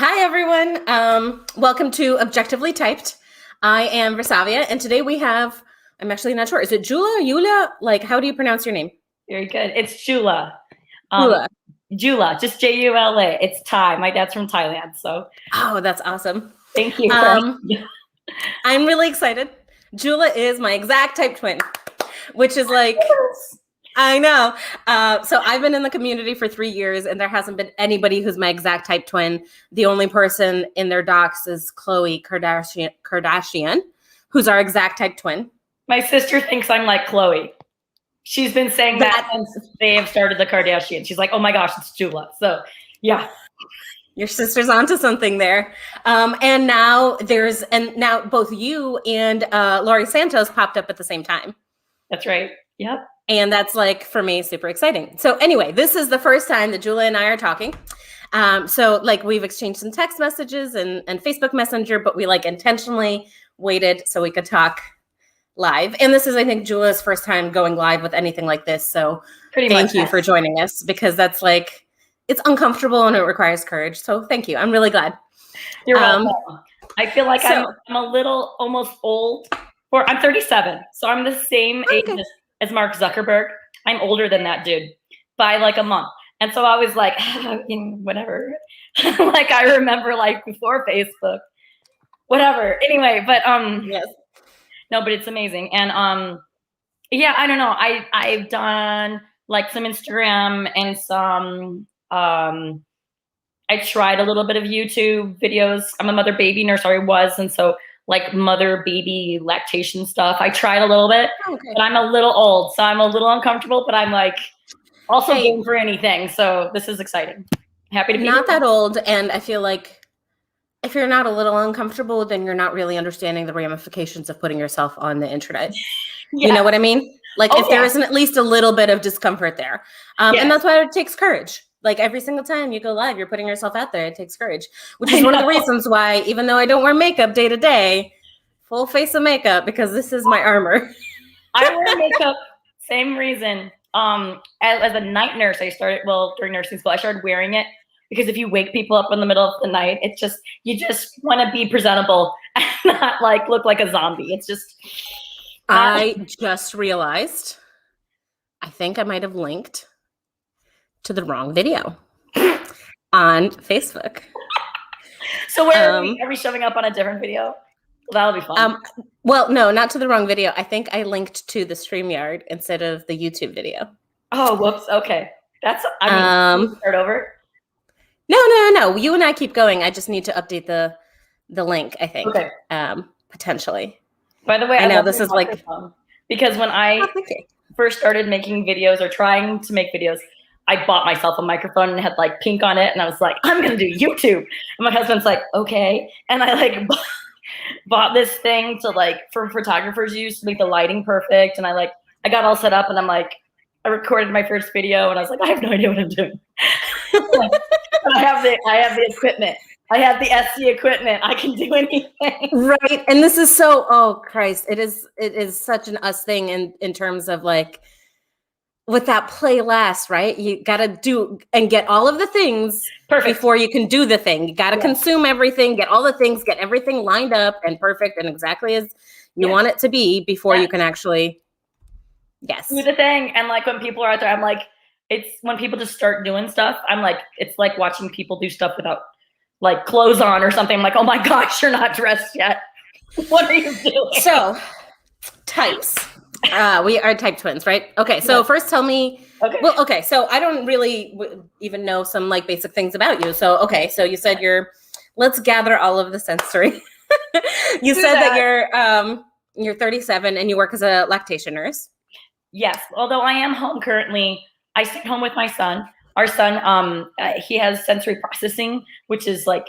Hi, everyone. Welcome to Objectively Typed. I am Virsaviya, and today we have, I'm actually not sure, is it Jula? Jula? Like, how do you pronounce your name? Very good. It's Jula. Jula. Jula, just Jula. It's Thai. My dad's from Thailand, so. Oh, that's awesome. Thank you. I'm really excited. Jula is my exact type twin, which is like, I know. So I've been in the community for 3 years, and there hasn't been anybody who's my exact type twin. The only person in their docs is Khloe Kardashian, who's our exact type twin. My sister thinks I'm like Khloe. She's been saying that since they have started the Kardashians. She's like, oh my gosh, it's Jula. So yeah. Your sister's onto something there. And now both you and Laurie Santos popped up at the same time. That's right. Yep. And that's like, for me, super exciting. So anyway, this is the first time that Jula and I are talking. So like we've exchanged some text messages and Facebook Messenger, but we like intentionally waited so we could talk live. And this is, I think, Jula's first time going live with anything like this. So thank you for joining us, because that's like, it's uncomfortable and it requires courage. So thank you. I'm really glad. You're welcome. I feel like I'm a little almost old. I'm 37. So I'm the same age as Mark Zuckerberg. I'm older than that dude by like a month. And so I was like, whatever. Like I remember like before Facebook, whatever. Anyway, but yes. No, but it's amazing. And yeah, I don't know. I've done like some Instagram and some I tried a little bit of YouTube videos. I'm a mother baby nurse, or I was, and so like mother baby lactation stuff. I tried a little bit, but I'm a little old, so I'm a little uncomfortable, but I'm like also game for anything. So this is exciting. Happy to be not that old. And I feel like if you're not a little uncomfortable, then you're not really understanding the ramifications of putting yourself on the internet. Yeah. You know what I mean? Like if there isn't at least a little bit of discomfort there. And that's why it takes courage. Like every single time you go live, you're putting yourself out there. It takes courage, which is one of the reasons why, even though I don't wear makeup day to day, full face of makeup, because this is my armor. I wear makeup, same reason. As a night nurse, during nursing school, I started wearing it because if you wake people up in the middle of the night, you just want to be presentable and not like look like a zombie. It's just. I just realized, I think I might have linked to the wrong video on Facebook. So where are we showing up on a different video? Well, that'll be fun. Well, no, not to the wrong video. I think I linked to the StreamYard instead of the YouTube video. Oh, whoops. Okay. Start over. No. You and I keep going. I just need to update the link, I think. Okay. Potentially. By the way, I know this is like, because when I first started making videos or trying to make videos, I bought myself a microphone and it had like pink on it. And I was like, I'm going to do YouTube. And my husband's like, okay. And I like bought this thing to like, for photographers use to make the lighting perfect. And I got all set up and I'm like, I recorded my first video and I was like, I have no idea what I'm doing. I have the equipment. I have the SC equipment. I can do anything. Right. And this is so, oh Christ, it is such an us thing in terms of like, with that play last, right? You got to do and get all of the things before you can do the thing. You got to consume everything, get all the things, get everything lined up and perfect and exactly as you want it to be before you can actually, do the thing. And like when people are out there, I'm like, it's when people just start doing stuff. I'm like, it's like watching people do stuff without like clothes on or something. I'm like, oh my gosh, you're not dressed yet. What are you doing? So types. We are type twins, right? Okay, so first tell me. Okay. So I don't really even know some like basic things about you. So so you said let's gather all of the sensory. You said that you're 37 and you work as a lactation nurse. Yes, although I am home currently. I stay home with my son. Our son, he has sensory processing, which is like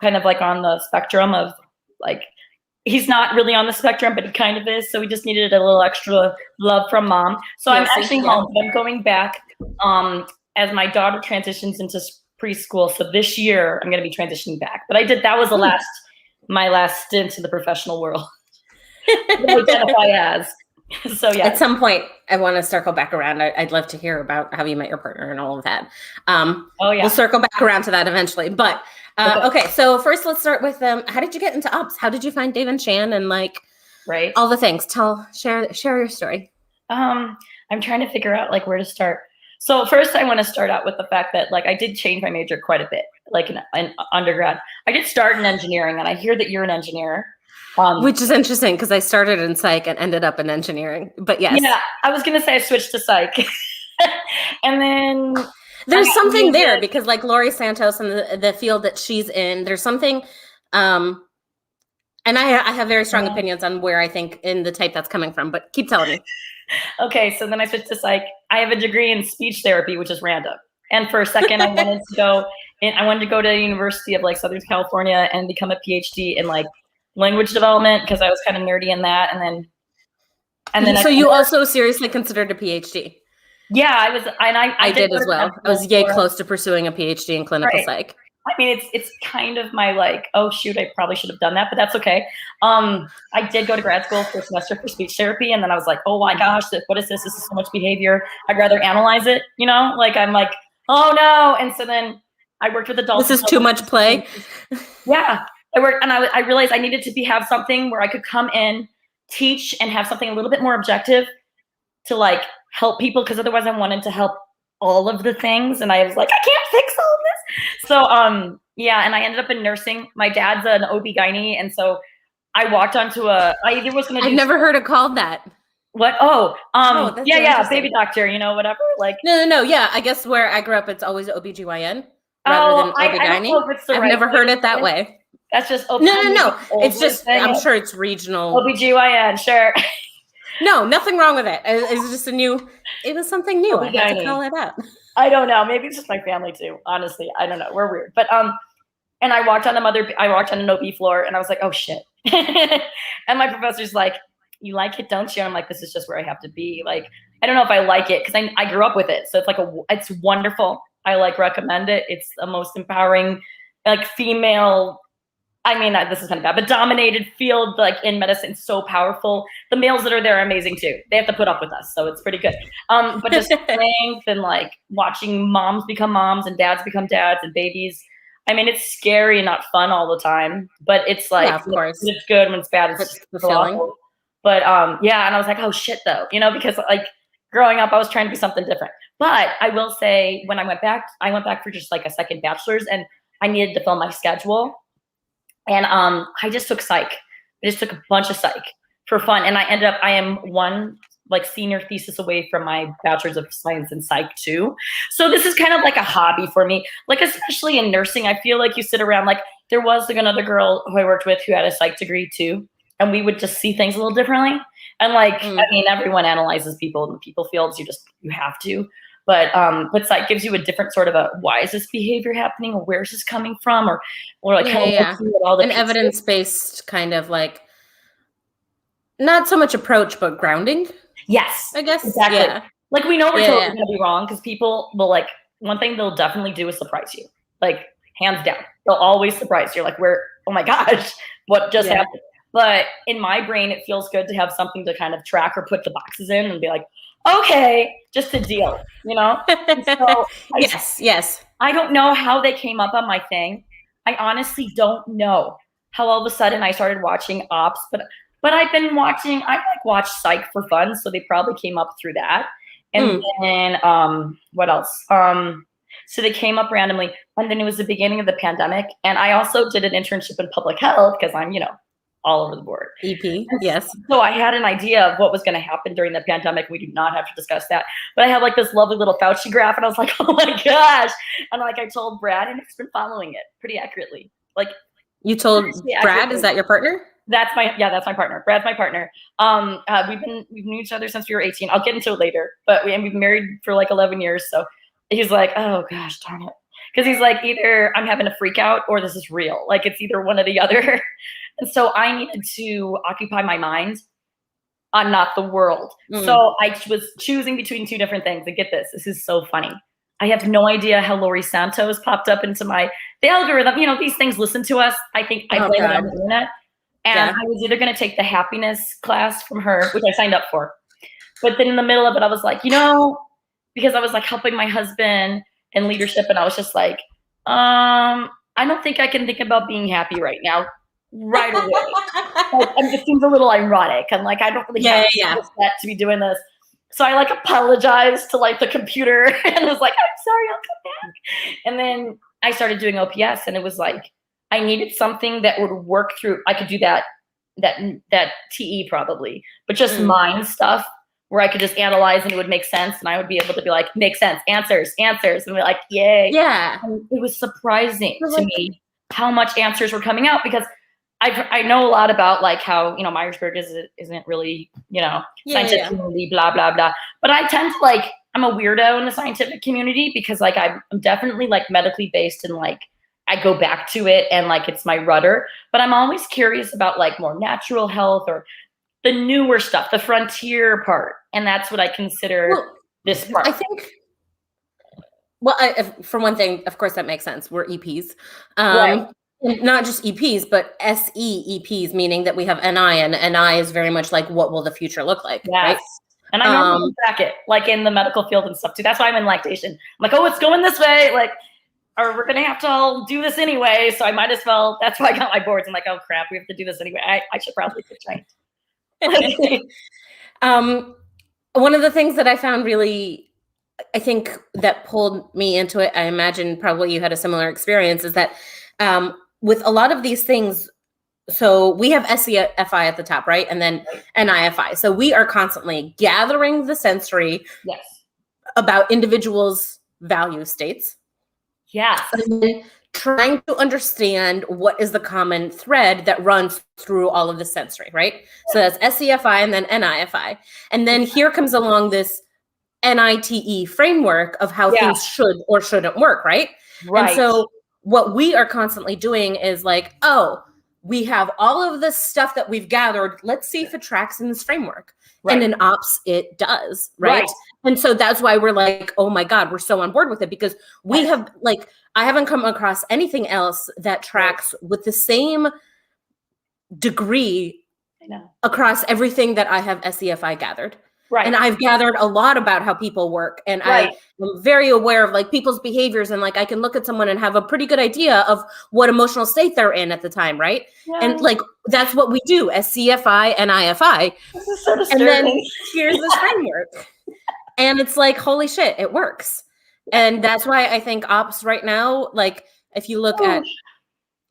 kind of like on the spectrum of like. He's not really on the spectrum, but he kind of is. So we just needed a little extra love from mom. So I'm actually home, but I'm going back as my daughter transitions into preschool. So this year I'm going to be transitioning back. But that was my last stint in the professional world. I identify as. So yeah. At some point, I want to circle back around. I'd love to hear about how you met your partner and all of that. We'll circle back around to that eventually. But okay, so first let's start with how did you get into ops? How did you find Dave and Shan and like all the things? Share your story. I'm trying to figure out like where to start. So first I want to start out with the fact that like I did change my major quite a bit, like in undergrad. I did start in engineering, and I hear that you're an engineer. Which is interesting because I started in psych and ended up in engineering, but yes. Yeah, I was going to say I switched to psych. And then there's something there because like Laurie Santos and the field that she's in, there's something, and I have very strong opinions on where I think in the type that's coming from, but keep telling me. Okay, so then I switched to psych. I have a degree in speech therapy, which is random. And for a second, I wanted to go to the University of like Southern California and become a PhD in like language development because I was kind of nerdy in that. And then so you also seriously considered a PhD? Yeah, I was, and I did as well. I was yay close to pursuing a PhD in clinical psych. I mean, it's kind of my like, oh shoot, I probably should have done that, but that's okay. I did go to grad school for a semester for speech therapy, and then I was like, oh my gosh, what is this? This is so much behavior. I'd rather analyze it, you know? Like I'm like, oh no. And so then I worked with adults. This is too much play. Yeah, I worked, and I realized I needed to have something where I could come in, teach, and have something a little bit more objective to like help people, because otherwise I wanted to help all of the things, and I was like, I can't fix all of this. So yeah, and I ended up in nursing. My dad's an OB-GYN, and so I walked onto I either was gonna do. I've never heard it called that. What? Yeah, baby doctor, you know, whatever. Like no. Yeah, I guess where I grew up, it's always OB-GYN rather than OB-GYN. I've never heard it that way. That's just no. It's just I'm sure it's regional. OB-GYN, sure. No, nothing wrong with it. It's just it was something new. I had to call it out. I don't know. Maybe it's just my family too. Honestly, I don't know. We're weird. But and I walked on an OB floor, and I was like, oh shit. And my professor's like, you like it, don't you? And I'm like, this is just where I have to be. Like, I don't know if I like it because I grew up with it. So it's like it's wonderful. I like recommend it. It's the most empowering, like female. I mean, this is kind of bad, but dominated field, like in medicine, so powerful. The males that are there are amazing too. They have to put up with us, so it's pretty good. But just strength and like watching moms become moms and dads become dads and babies. I mean, it's scary and not fun all the time, but it's like, of course, it's good when it's bad. It's just fulfilling. But yeah, and I was like, oh shit, though, you know, because like growing up, I was trying to be something different. But I will say, when I went back for just like a second bachelor's, and I needed to fill my schedule. And I just took psych. I just took a bunch of psych for fun. And I am one like senior thesis away from my bachelor's of science in psych too. So this is kind of like a hobby for me. Like, especially in nursing, I feel like you sit around, like there was like another girl who I worked with who had a psych degree too. And we would just see things a little differently. And like, I mean, everyone analyzes people in the people fields. You have to. But psych gives you a different sort of why is this behavior happening, or where is this coming from, or like all the an evidence-based kind of like, not so much approach, but grounding. Yes, I guess exactly. Yeah. Like we know we're totally gonna be wrong, because people will like, one thing they'll definitely do is surprise you, like hands down. They'll always surprise you. Like oh my gosh, what just happened? But in my brain, it feels good to have something to kind of track or put the boxes in and be like, okay, just to deal, you know? So yes. I don't know how they came up on my thing. I honestly don't know how all of a sudden I started watching ops, but I've been watching, I like watch psych for fun. So they probably came up through that. And then what else? So they came up randomly, and then it was the beginning of the pandemic. And I also did an internship in public health because I'm, all over the board. EP, yes. So I had an idea of what was going to happen during the pandemic. We do not have to discuss that. But I had like this lovely little Fauci graph, and I was like, oh my gosh. And like I told Brad, and he's been following it pretty accurately. Like, you told Brad, is that your partner? That's my partner. Brad's my partner. We've known each other since we were 18. I'll get into it later, but we've been married for like 11 years. So he's like, oh gosh, darn it. Because he's like, either I'm having a freak out or this is real. Like it's either one or the other. And so I needed to occupy my mind on not the world. So I was choosing between two different things. And get this is so funny. I have no idea how Laurie Santos popped up into the algorithm. These things listen to us. I think I blame it on the internet. And I was either going to take the happiness class from her, which I signed up for. But then in the middle of it, I was like, because I was like helping my husband in leadership. And I was just like, I don't think I can think about being happy right now, right away. It just seems a little ironic. I'm like, I don't really have to be doing this. So I like apologized to like the computer and was like, I'm sorry, I'll come back. And then I started doing OPS, and it was like, I needed something that would work through. I could do that TE probably, but just mind stuff where I could just analyze and it would make sense. And I would be able to be like, make sense, answers. And we're like, yay. Yeah. And it was surprising to me how much answers were coming out, because I know a lot about like how, Myers-Briggs isn't really, scientific community, blah, blah, blah. But I tend to like, I'm a weirdo in the scientific community because like, I'm definitely like medically based and like, I go back to it and like, it's my rudder, but I'm always curious about like more natural health or the newer stuff, the frontier part. And that's what I consider this part. I think, for one thing, of course, that makes sense. We're EPs. Right. Not just EPs, but SE EPs, meaning that we have NI, and NI is very much like, what will the future look like? Yes. Right? And I normally track it, like in the medical field and stuff too. That's why I'm in lactation. I'm like, oh, it's going this way. Like, or we're going to have to all do this anyway. So I might as well, that's why I got my boards. I'm like, oh crap, we have to do this anyway. I should probably get trained. One of the things that I found really, I think that pulled me into it, I imagine probably you had a similar experience, is that with a lot of these things, so we have SeFi at the top, right? And then NIFI. So we are constantly gathering the sensory about individuals' value states. Yes. And then trying to understand what is the common thread that runs through all of the sensory, right? So that's SeFi and then NIFI. And then here comes along this NITE framework of how things should or shouldn't work, right? Right. And so what we are constantly doing is like, oh, we have all of this stuff that we've gathered. Let's see if it tracks in this framework. Right. And in ops, it does, right? And so that's why we're like, oh my God, we're so on board with it, because we have like, I haven't come across anything else that tracks with the same degree across everything that I have SeFi gathered. Right. And I've gathered a lot about how people work, and I am very aware of like people's behaviors, and like I can look at someone and have a pretty good idea of what emotional state they're in at the time, right? Yeah. And like that's what we do as SeFi and IFI. This is so disturbing. And then here's this framework. And it's like, holy shit, it works. And that's why I think ops right now, like if you look at,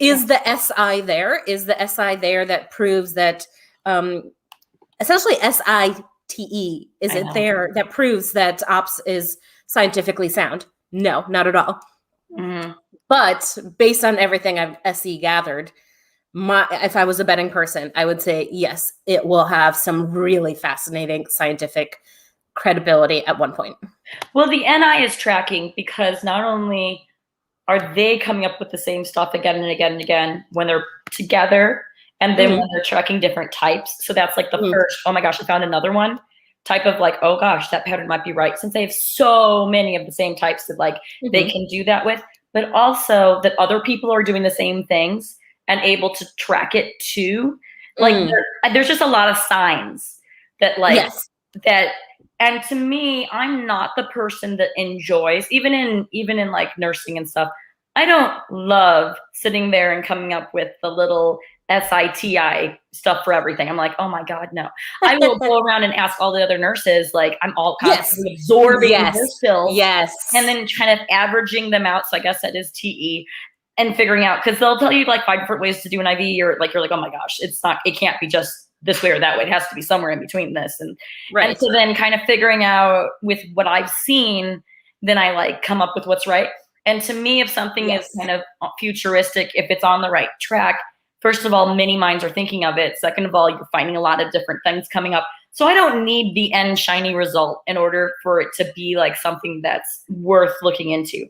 is the SI there? Is the SI there that proves that essentially SITE, is it there that proves that ops is scientifically sound? No, not at all. Mm-hmm. But based on everything I've SE gathered, if I was a betting person, I would say, yes, it will have some really fascinating scientific credibility at one point. Well, the NI is tracking because not only are they coming up with the same stuff again and again and again when they're together, and then when they're tracking different types. So that's like the first, oh my gosh, I found another one type of like, oh gosh, that pattern might be right. Since they have so many of the same types that like they can do that with, but also that other people are doing the same things and able to track it too. Like there's just a lot of signs that like that. And to me, I'm not the person that enjoys, even in like nursing and stuff, I don't love sitting there and coming up with the little SITI stuff for everything. I'm like, oh my God, no. I will go around and ask all the other nurses, like I'm all constantly absorbing those pills. And then kind of averaging them out. So I guess that is TE, and figuring out, because they'll tell you like 5 different ways to do an IV. You're like, oh my gosh, it can't be just this way or that way. It has to be somewhere in between this. And so then kind of figuring out with what I've seen, then I like come up with what's right. And to me, if something is kind of futuristic, if it's on the right track, first of all, many minds are thinking of it. Second of all, you're finding a lot of different things coming up. So I don't need the end shiny result in order for it to be like something that's worth looking into.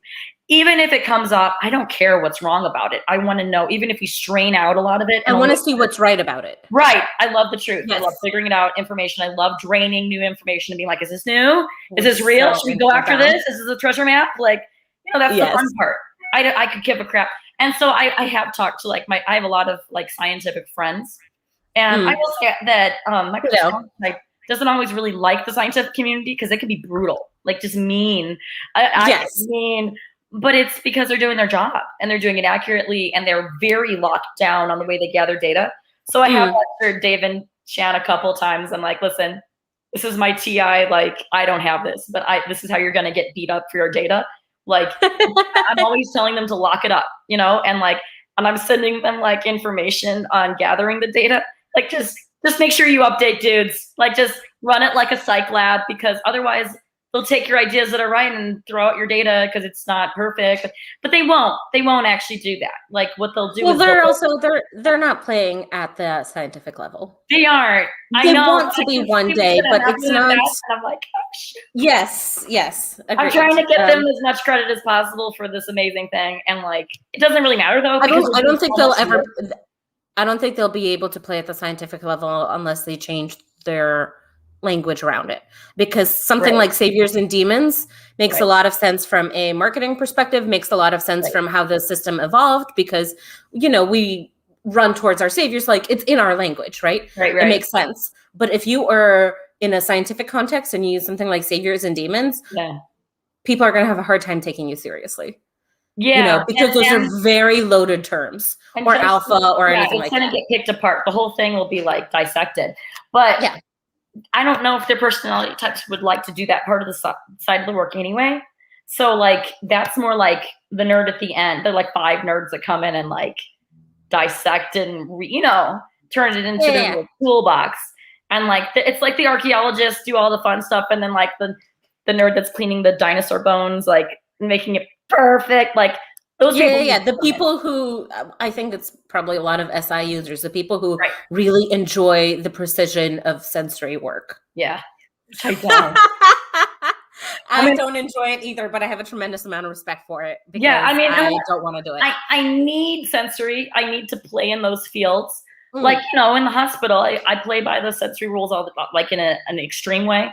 Even if it comes up, I don't care what's wrong about it. I want to know, even if we strain out a lot of it. I want to see what's right about it. Right. I love the truth. I love figuring it out, information. I love draining new information and being like, is this new? Is this real? Should we go after this? Is this a treasure map? Like, that's the fun part. I could give a crap. And so I have talked to like I have a lot of like scientific friends, And I will say that Microsoft doesn't always really like the scientific community because it can be brutal, like just mean. I mean, but it's because they're doing their job and they're doing it accurately and they're very locked down on the way they gather data. So I have lectured Dave and Shan a couple of times. I'm like, listen, this is my TI. Like, I don't have this, but this is how you're going to get beat up for your data. Like, I'm always telling them to lock it up, you know, and I'm sending them like information on gathering the data. Like, just make sure you update, dudes. Like, just run it like a psych lab, because otherwise they'll take your ideas that are right and throw out your data because it's not perfect. But they won't. They won't actually do that. Like, what they'll do is they're not playing at the scientific level. They aren't. They want to be one day, but it's not. And I'm like, oh, shit. Yes. Agreed. I'm trying to get them as much credit as possible for this amazing thing, and like, it doesn't really matter though. I don't think they'll ever. I don't think they'll be able to play at the scientific level unless they change their language around it, because something like Saviors and Demons makes a lot of sense from a marketing perspective, makes a lot of sense from how the system evolved, because, you know, we run towards our saviors, like it's in our language, right? It makes sense. But if you are in a scientific context and you use something like Saviors and Demons, people are going to have a hard time taking you seriously. Yeah, you know, because those are very loaded terms, or alpha, or anything like that. It's going to get picked apart. The whole thing will be like dissected. But I don't know if their personality types would like to do that part of the side of the work anyway. So like, that's more like the nerd at the end. They're like 5 nerds that come in and like dissect and turn it into their little toolbox. And like, it's like the archaeologists do all the fun stuff, and then like the nerd that's cleaning the dinosaur bones, like making it perfect. Like, those people. The people who, I think it's probably a lot of SI users, the people who really enjoy the precision of sensory work. Yeah. I don't enjoy it either, but I have a tremendous amount of respect for it. Because I don't want to do it. I need sensory. I need to play in those fields. Like, you know, in the hospital, I play by the sensory rules all the time, like in an extreme way.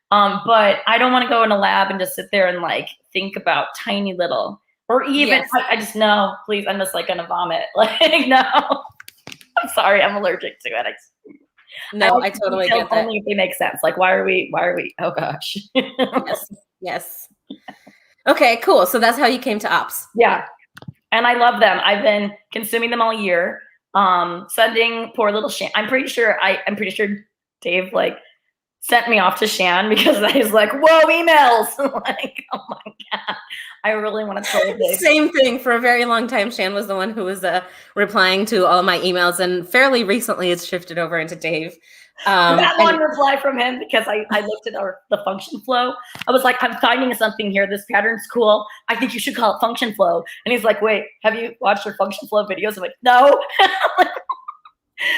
But I don't want to go in a lab and just sit there and like think about tiny little. Or even, I just, no, please, I'm just like going to vomit. Like, no. I'm sorry, I'm allergic to it. I totally get that. Only if they make sense. Like, why are we, oh gosh. Yes. Okay, cool. So that's how you came to ops. Yeah. And I love them. I've been consuming them all year. Sending poor little Shan. I'm pretty sure Dave like sent me off to Shan because he's like, whoa, emails. Like, oh my God. I really want to tell Dave. Same thing. For a very long time, Shan was the one who was replying to all my emails, and fairly recently it's shifted over into Dave. That one reply from him, because I looked at the function flow. I was like, I'm finding something here. This pattern's cool. I think you should call it function flow. And he's like, wait, have you watched your function flow videos? I'm like, no.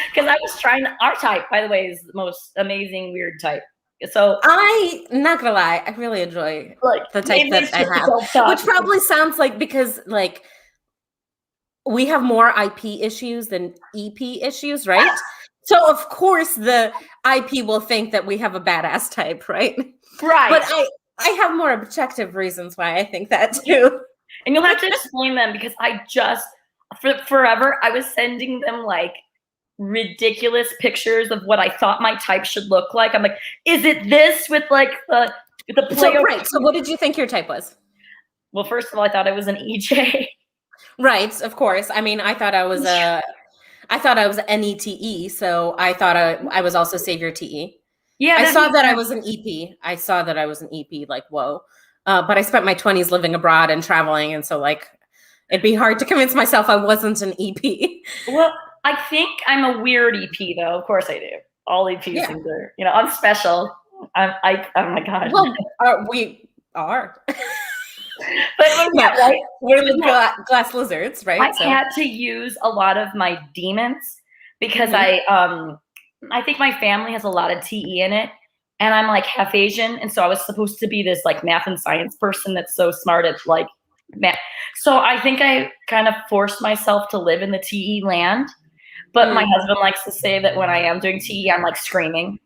Because I was trying, our type, by the way, is the most amazing weird type. So I'm not gonna lie, I really enjoy the type that I have, which probably sounds like, because like we have more IP issues than EP issues, right? So of course the IP will think that we have a badass type, right? Right. But I have more objective reasons why I think that too. And you'll have to explain them, because I just, forever, I was sending them like ridiculous pictures of what I thought my type should look like. I'm like, is it this with like the play? So what did you think your type was? Well, first of all, I thought it was an EJ. Right, of course. I mean, I thought I was NETE, so I thought I was also Savior TE. Yeah, I saw that I was an EP. Like, whoa. But I spent my 20s living abroad and traveling, and so like it'd be hard to convince myself I wasn't an EP. Well, I think I'm a weird EP, though. Of course I do. All EPs are, I'm special. Oh my God. Well, we are. But right? We're the glass lizards, right? I had to use a lot of my demons, because I think my family has a lot of TE in it, and I'm like half Asian, and so I was supposed to be this like math and science person that's so smart at like math. So I think I kind of forced myself to live in the TE land. But my husband likes to say that when I am doing TE, I'm like screaming.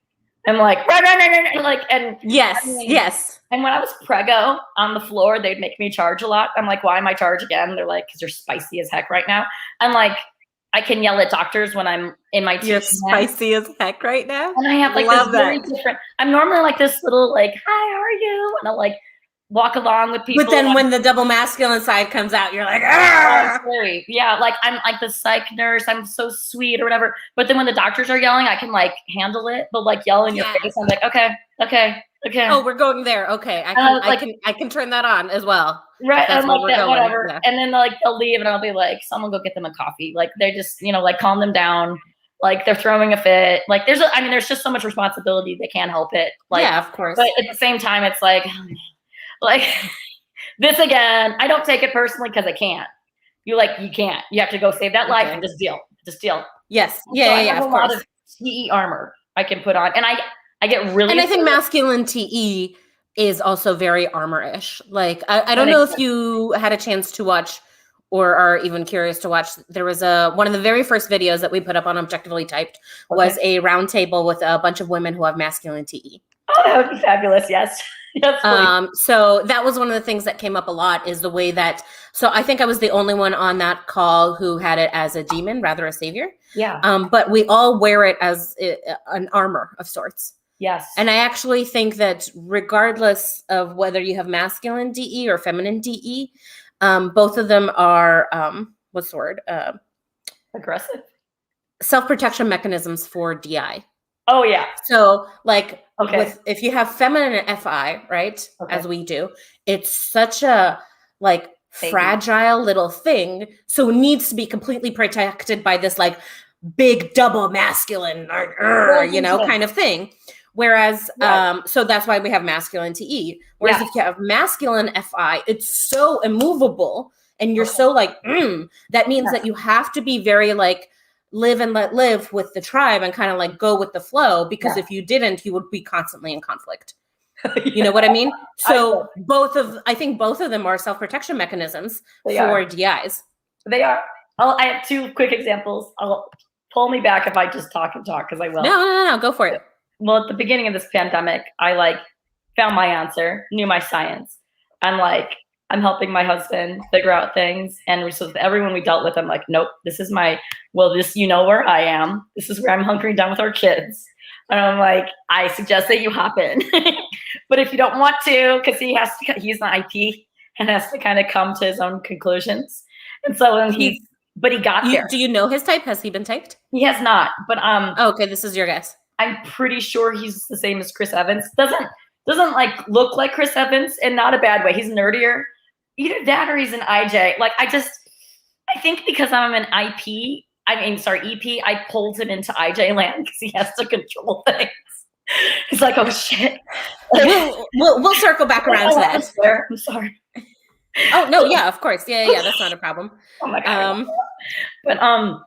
I'm like, like, and yes. And when I was preggo on the floor, they'd make me charge a lot. I'm like, why am I charged again? They're like, because you're spicy as heck right now. I'm like, I can yell at doctors when I'm in my You're spicy as heck right now. And I have like this very different, I'm normally like this little like, hi, how are you? And I'll like walk along with people. But then when the double masculine side comes out, you're like, ah! Scary. Yeah, like I'm like the psych nurse, I'm so sweet or whatever. But then when the doctors are yelling, I can like handle it, but like yell in your face, I'm like, okay. Oh, we're going there. Okay, I can turn that on as well. Right, I'm like that, whatever. Yeah. And then like they'll leave, and I'll be like, someone go get them a coffee. Like they're just, like calm them down. Like they're throwing a fit. Like there's just so much responsibility. They can't help it. Like, yeah, of course. But at the same time, it's like this again. I don't take it personally because I can't. You can't. You have to go save that life and just deal. Yes. Yeah, of course. Lot of TE armor I can put on, and I get really. And I think masculine TE is also very armor-ish. Like I don't know if you had a chance to watch or are even curious to watch. There was one of the very first videos that we put up on Objectively Typed was a round table with a bunch of women who have masculine TE. Oh, that would be fabulous. Yes. So that was one of the things that came up a lot is the way that, so I think I was the only one on that call who had it as a demon, rather a savior. Yeah. But we all wear it as an armor of sorts. Yes. And I actually think that regardless of whether you have masculine DE or feminine DE, both of them are, what's the word? Aggressive. Self-protection mechanisms for DI. Oh, yeah. So like, if you have feminine and FI, right, as we do, it's such a like fragile little thing. So it needs to be completely protected by this like big double masculine, kind of thing. Whereas, so that's why we have masculine TE. Whereas if you have masculine FI, it's so immovable and you're so like, that means that you have to be very like, live and let live with the tribe and kind of like go with the flow, because if you didn't, you would be constantly in conflict. You know what I mean? So I think both of them are self-protection mechanisms for DIs. They are. I have two quick examples. Pull me back if I just talk because I will. No, go for it. Well, at the beginning of this pandemic, I found my answer, knew my science, and I'm helping my husband figure out things. And so everyone we dealt with, I'm like, nope, this is where I am. This is where I'm hunkering down with our kids. And I'm like, I suggest that you hop in. But if you don't want to, because he's an IP and has to kind of come to his own conclusions. And so when he got there. Do you know his type? Has he been typed? He has not, but okay, this is your guess. I'm pretty sure he's the same as Chris Evans. Doesn't look like Chris Evans, in not a bad way. He's nerdier. Either that or he's an IJ. I think because I'm an EP, I pulled him into IJ land because he has to control things. He's like, oh shit. We'll circle back around to that. I'm sorry. Oh no, yeah, of course. Yeah, that's not a problem. Oh my God. But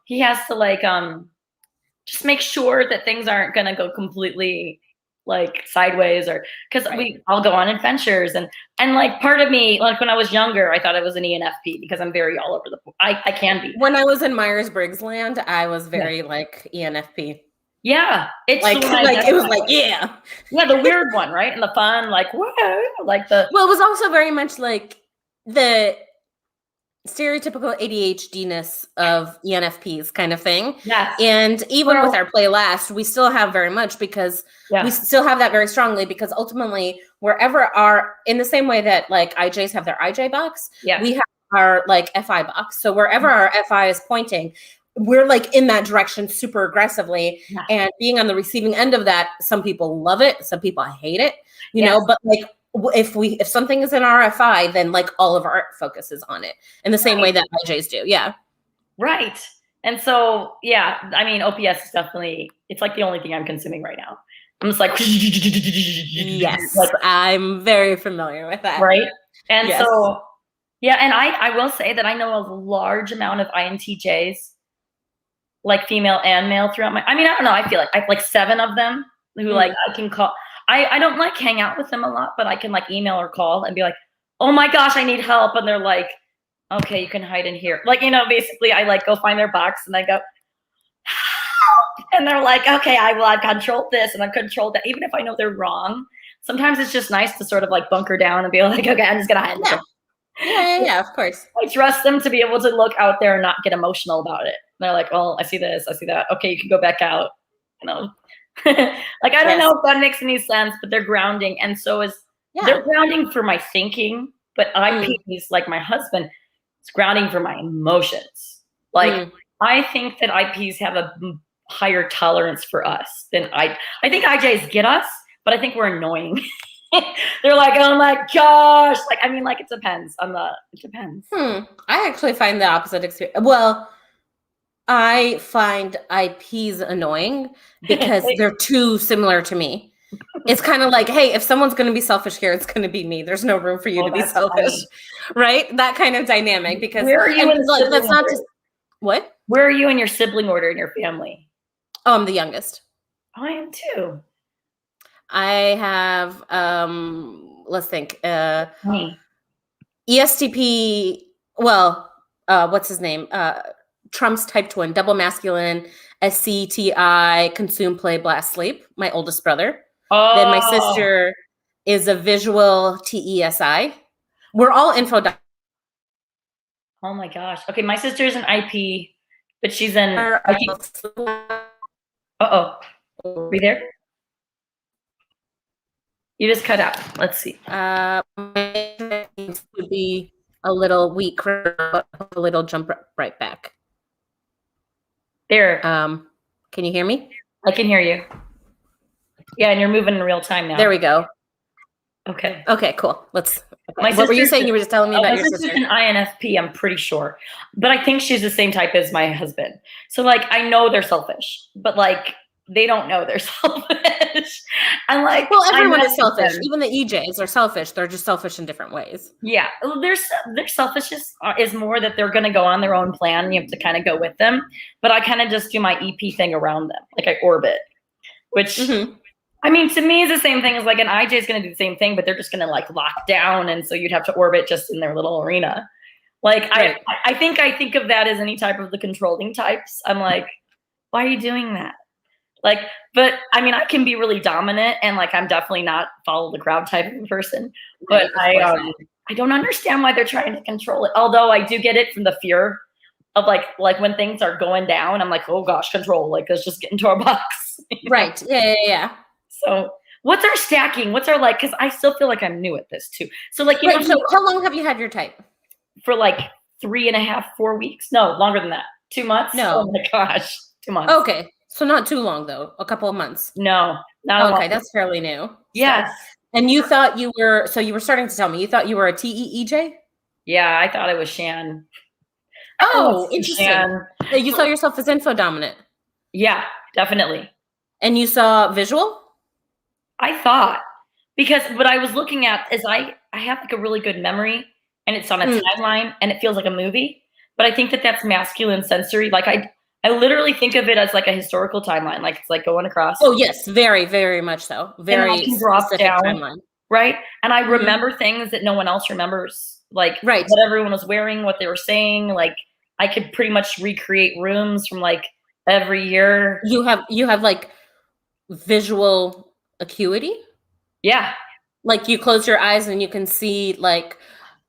he has to just make sure that things aren't gonna go completely sideways, or because I'll go on adventures and part of me, when I was younger, I thought I was an ENFP because I'm very all over the place. I can be. When I was in Myers-Briggs land, I was very ENFP. Yeah, it's it was the weird one, right? And the fun, whoa, well, it was also very much the stereotypical ADHD-ness of ENFPs kind of thing. Yes. And even with our play last, we still have very much because we still have that very strongly, because ultimately wherever in the same way that IJs have their IJ box, we have our FI box. So wherever our FI is pointing, we're in that direction super aggressively. Yeah. And being on the receiving end of that, some people love it, some people hate it, you know, but if something is in RFI, then all of our focus is on it in the same way that IJs do. Yeah. Right. And so, OPS is definitely, it's the only thing I'm consuming right now. I'm just yes, I'm very familiar with that. Right. And so, and I will say that I know a large amount of INTJs, female and male throughout I don't know. I feel I have 7 of them who I can call. I don't hang out with them a lot, but I can email or call and be oh my gosh, I need help. And they're okay, you can hide in here. Basically I go find their box and I go, help. And they're okay, I've controlled this and I've controlled that. Even if I know they're wrong, sometimes it's just nice to sort of bunker down and be okay, I'm just going to hide in there. Yeah, of course. I trust them to be able to look out there and not get emotional about it. they're like, "Oh, I see this, I see that. Okay, you can go back out." You know, like I don't know if that makes any sense, but they're grounding, and so is they're grounding for my thinking. But IPs, like my husband, is grounding for my emotions. Like I think that IPs have a higher tolerance for us than I think IJs get us, but I think we're annoying. They're like, oh my gosh. Like, I mean, like it depends. It depends. I actually find the opposite experience. Well, I find IPs annoying because they're too similar to me. It's kind of like, hey, if someone's going to be selfish here, it's going to be me. There's no room for you to be selfish, right? That kind of dynamic. Because where are you in like, that's not just what? Where are you in your sibling order in your family? Oh, I'm the youngest. I am too. I have let's think. ESTP. Well, what's his name? Trump's type twin, double masculine, SCTI, consume, play, blast, sleep. My oldest brother. Oh. Then my sister is a visual TESI. We're all info. Oh my gosh. Okay, my sister is an IP, but she's an. Uh-oh. Are you there? You just cut out. Let's see. Would be a little weak, but a little jump right back. There. Can you hear me? I can hear you. Yeah, and you're moving in real time now. There we go. Okay. Okay, cool. Let's. Okay. What were you saying? You were just telling me about your sister. My sister's an INFP, I'm pretty sure, but I think she's the same type as my husband. So like, I know they're selfish, but like, they don't know they're selfish. And like, well, everyone is selfish. Even the EJs are selfish. They're just selfish in different ways. Yeah, their selfishness is more that they're going to go on their own plan. You have to kind of go with them. But I kind of just do my EP thing around them, like I orbit, which I mean, to me is the same thing as like an IJ is going to do the same thing, but they're just going to like lock down, and so you'd have to orbit just in their little arena. Like I think of that as any type of the controlling types. I'm like, why are you doing that? Like, but I mean, I can be really dominant, and like, I'm definitely not follow the crowd type of person, but I don't understand why they're trying to control it. Although I do get it from the fear of like when things are going down, I'm like, oh gosh, control, like let's just get into our box. Right. Yeah. So what's our stacking? What's our like, cause I still feel like I'm new at this too. So like, you know, so how long have you had your type? For like 3.5, 4 weeks? No, longer than that. 2 months? No. Oh my gosh. 2 months. Okay. So not too long though, a couple of months. No, not okay. That's fairly new. Yes. So, and you thought you were, so you were starting to tell me, you thought you were a TEEJ? Yeah, I thought it was Shan. Oh, interesting. Shan. You saw yourself as info dominant. Yeah, definitely. And you saw visual? I thought, because what I was looking at is I have like a really good memory, and it's on a timeline, and it feels like a movie. But I think that that's masculine sensory. Like I literally think of it as like a historical timeline, like it's like going across. Oh yes, very, very much so. Very and I can drop down, timeline. Right? And I remember things that no one else remembers, like what everyone was wearing, what they were saying. Like I could pretty much recreate rooms from like every year. You have like visual acuity. Yeah. Like you close your eyes and you can see like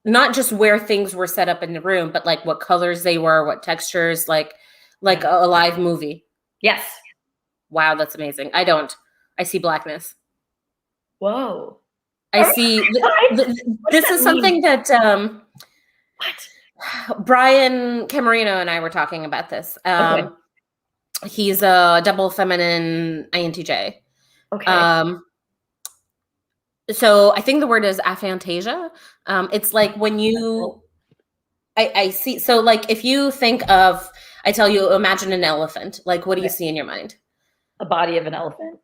not just where things were set up in the room, but like what colors they were, what textures, like a live movie. Yes. Wow, that's amazing. I see blackness. Whoa. I see. This is something that Brian Camerino and I were talking about this. He's a double feminine INTJ. Okay. So I think the word is aphantasia. It's like when you, I see. So like if you think of, I tell you, imagine an elephant. Like, what do you see in your mind? A body of an elephant,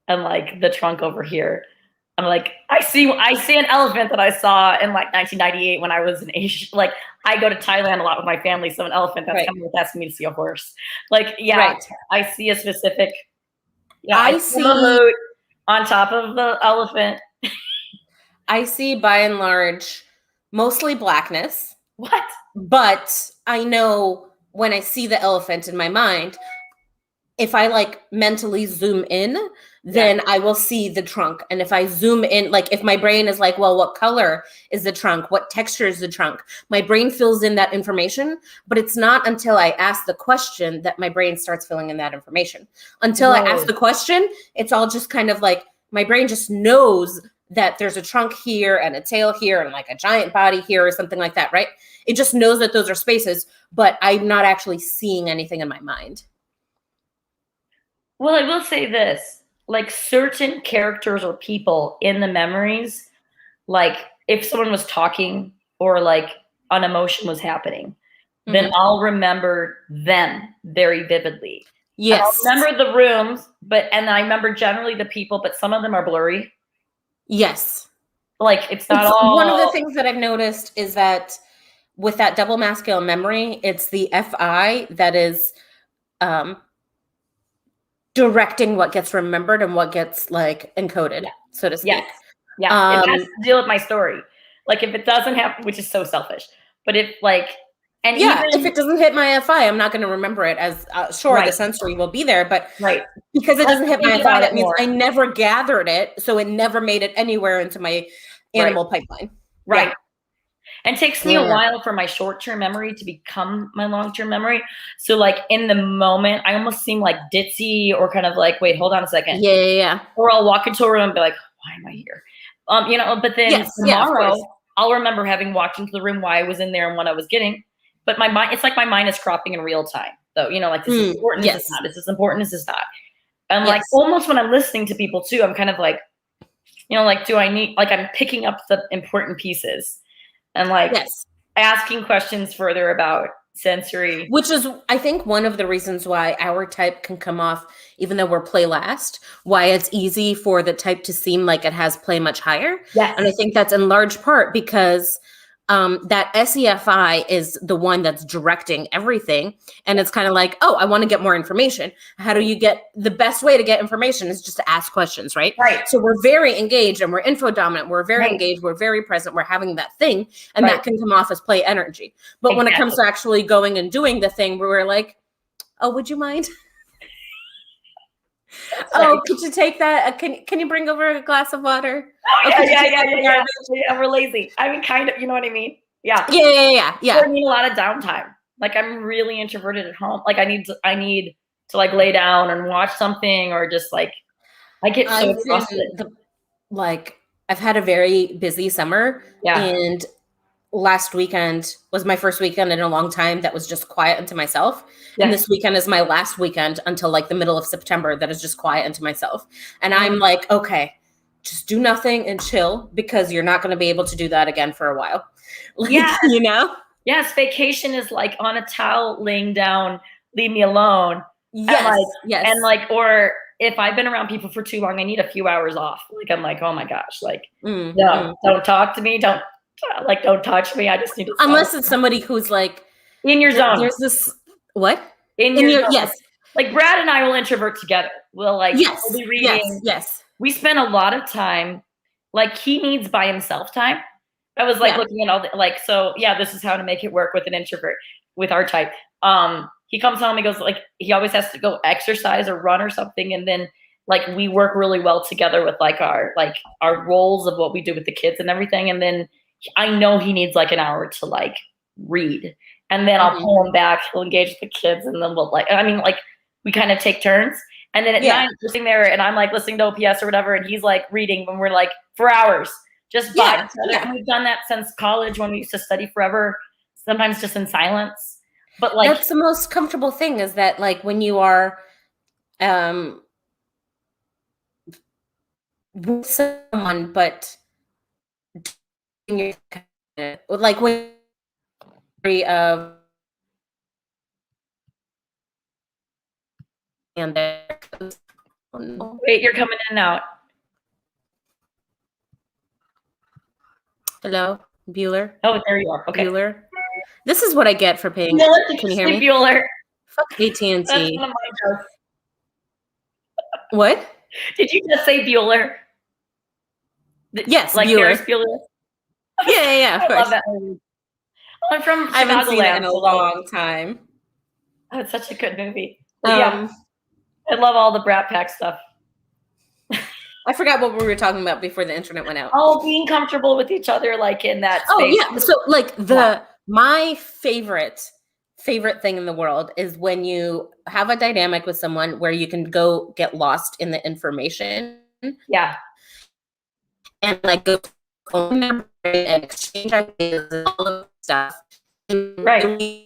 and like the trunk over here. I'm like, I see an elephant that I saw in like 1998 when I was in Asia. Like, I go to Thailand a lot with my family, so an elephant that's coming with asking me to see a horse. Like, yeah, I see a specific. Yeah, I see a mood on top of the elephant. I see by and large mostly blackness. What? But I know when I see the elephant in my mind, if I like mentally zoom in, then I will see the trunk. And if I zoom in, like if my brain is like, well, what color is the trunk? What texture is the trunk? My brain fills in that information, but it's not until I ask the question that my brain starts filling in that information. Until I ask the question, it's all just kind of like, my brain just knows that there's a trunk here and a tail here and like a giant body here or something like that, right? It just knows that those are spaces, but I'm not actually seeing anything in my mind. Well, I will say this, like certain characters or people in the memories, like if someone was talking or like an emotion was happening, then I'll remember them very vividly. Yes. And I'll remember the rooms, and I remember generally the people, but some of them are blurry. Yes. Like it's not all. One of the things that I've noticed is that with that double masculine memory, it's the FI that is directing what gets remembered and what gets like encoded, so to speak. Yes. Yeah. It has to deal with my story. Like if it doesn't happen, which is so selfish, but if like, and if it doesn't hit my FI, I'm not going to remember it as sure the sensory will be there, but because it doesn't hit my FI, that means I never gathered it, so it never made it anywhere into my animal pipeline. Right. And it takes me a while for my short-term memory to become my long-term memory. So like in the moment, I almost seem like ditzy or kind of like, wait, hold on a second. Yeah. Or I'll walk into a room and be like, why am I here? But then tomorrow I'll remember having walked into the room, why I was in there and what I was getting. But my mind, it's like my mind is cropping in real time. So, like this is important, this is not, this is important, this is not. And like almost when I'm listening to people too, I'm kind of like, like, do I need, like I'm picking up the important pieces and like asking questions further about sensory. Which is, I think, one of the reasons why our type can come off, even though we're play last, why it's easy for the type to seem like it has play much higher. Yes. And I think that's in large part because that SEFI is the one that's directing everything. And it's kind of like, oh, I want to get more information. How do you get, the best way to get information is just to ask questions, right? Right. So we're very engaged and we're info dominant. We're very engaged. We're very present. We're having that thing. And that can come off as play energy. But when it comes to actually going and doing the thing, we're like, oh, would you mind? Oh, could you take that? Can you bring over a glass of water? Yeah, we're lazy. I mean, kind of, you know what I mean? Yeah. Yeah. I need a lot of downtime. Like I'm really introverted at home. Like I need to like lay down and watch something or just like, I get so exhausted. I've had a very busy summer. Yeah. And last weekend was my first weekend in a long time that was just quiet unto myself. Yeah. And this weekend is my last weekend until like the middle of September that is just quiet unto myself. And I'm like, okay, just do nothing and chill because you're not going to be able to do that again for a while. Like, Yes, vacation is like on a towel, laying down, leave me alone. Yes. And like, or if I've been around people for too long, I need a few hours off. Like, I'm like, oh my gosh, like, no, don't talk to me. Don't touch me. I just need to stop. Unless it's somebody who's like in your zone. There's this what? In your zone. Yes. Like Brad and I will introvert together. We'll like we'll be reading. Yes. We spend a lot of time, like he needs by himself time. I was like looking at all the this is how to make it work with an introvert, with our type. He comes home, he goes like he always has to go exercise or run or something, and then like we work really well together with like our roles of what we do with the kids and everything, and then I know he needs like an hour to like read, and then I'll pull him back. He'll engage with the kids, and then we'll we kind of take turns. And then at night, we're sitting there, and I'm like listening to OPS or whatever, and he's like reading when we're like for hours, just by each other. And we've done that since college when we used to study forever, sometimes just in silence. But like that's the most comfortable thing is that like when you are with someone, but like when of and wait, you're coming in and out. Hello, Bueller. Oh, there you are. Okay. Bueller. This is what I get for paying. Bueller, can you hear me? Bueller. Fuck AT&T. That's one of my jokes. What? Did you just say Bueller? Yes, like Bueller. Bueller. Yeah. I love that movie. I'm from Chicagoland. I haven't seen it in a long time. Oh, it's such a good movie. I love all the Brat Pack stuff. I forgot what we were talking about before the internet went out. Oh, being comfortable with each other, like in that space. Oh yeah. So like my favorite thing in the world is when you have a dynamic with someone where you can go get lost in the information. Yeah. And like go and exchange ideas and all of stuff. Right.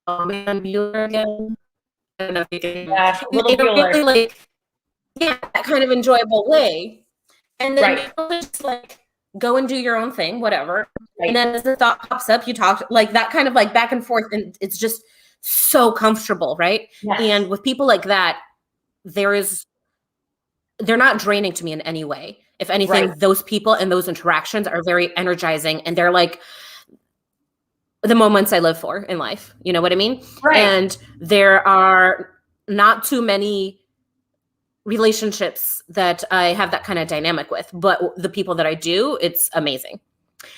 Oh man, Bueller again. I don't know if you can. Yeah, little Bueller. Really like, yeah, that kind of enjoyable way. And then you just like go and do your own thing, whatever. Right. And then as the thought pops up, you talk like that kind of like back and forth, and it's just so comfortable, right? Yes. And with people like that, they're not draining to me in any way. If anything, those people and those interactions are very energizing, and they're like the moments I live for in life. You know what I mean? Right. And there are not too many relationships that I have that kind of dynamic with, but the people that I do, it's amazing.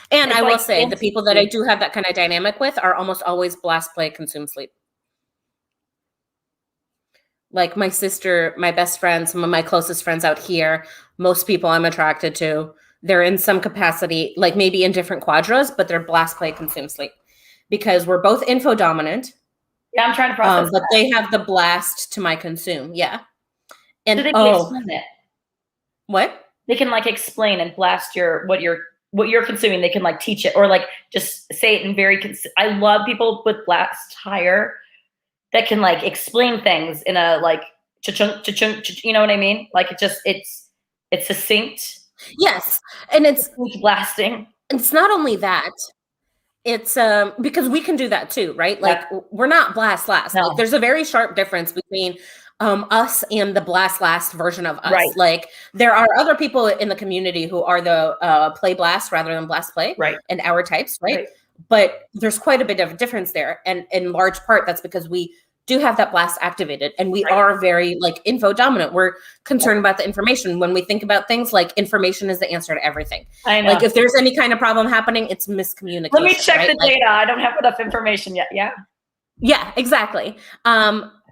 And I will say the people that I do have that kind of dynamic with are almost always blast, play, consume, sleep. Like my sister, my best friend, some of my closest friends out here, most people I'm attracted to, they're in some capacity, like maybe in different quadras, but they're blast, play, consume, sleep. Because we're both info dominant. Yeah, I'm trying to process but they have the blast to my consume. Yeah. And so they can explain it. What? They can like explain and blast what you're consuming. They can like teach it or like just say it in very. I love people with blast higher that can like explain things in a like cha-chunk, you know what I mean? Like it's succinct. Yes, and it's blasting. It's not only that. It's because we can do that too, right? Like we're not blast last. No. Like, there's a very sharp difference between us and the blast last version of us. Right. Like there are other people in the community who are the play blast rather than blast play, right? And our types, right? But there's quite a bit of a difference there, and in large part that's because we do have that blast activated, and we are very like info dominant. We're concerned about the information. When we think about things, like information is the answer to everything. I know. Like if there's any kind of problem happening, it's miscommunication. Let me check the data. I don't have enough information yet. Yeah. Yeah, exactly.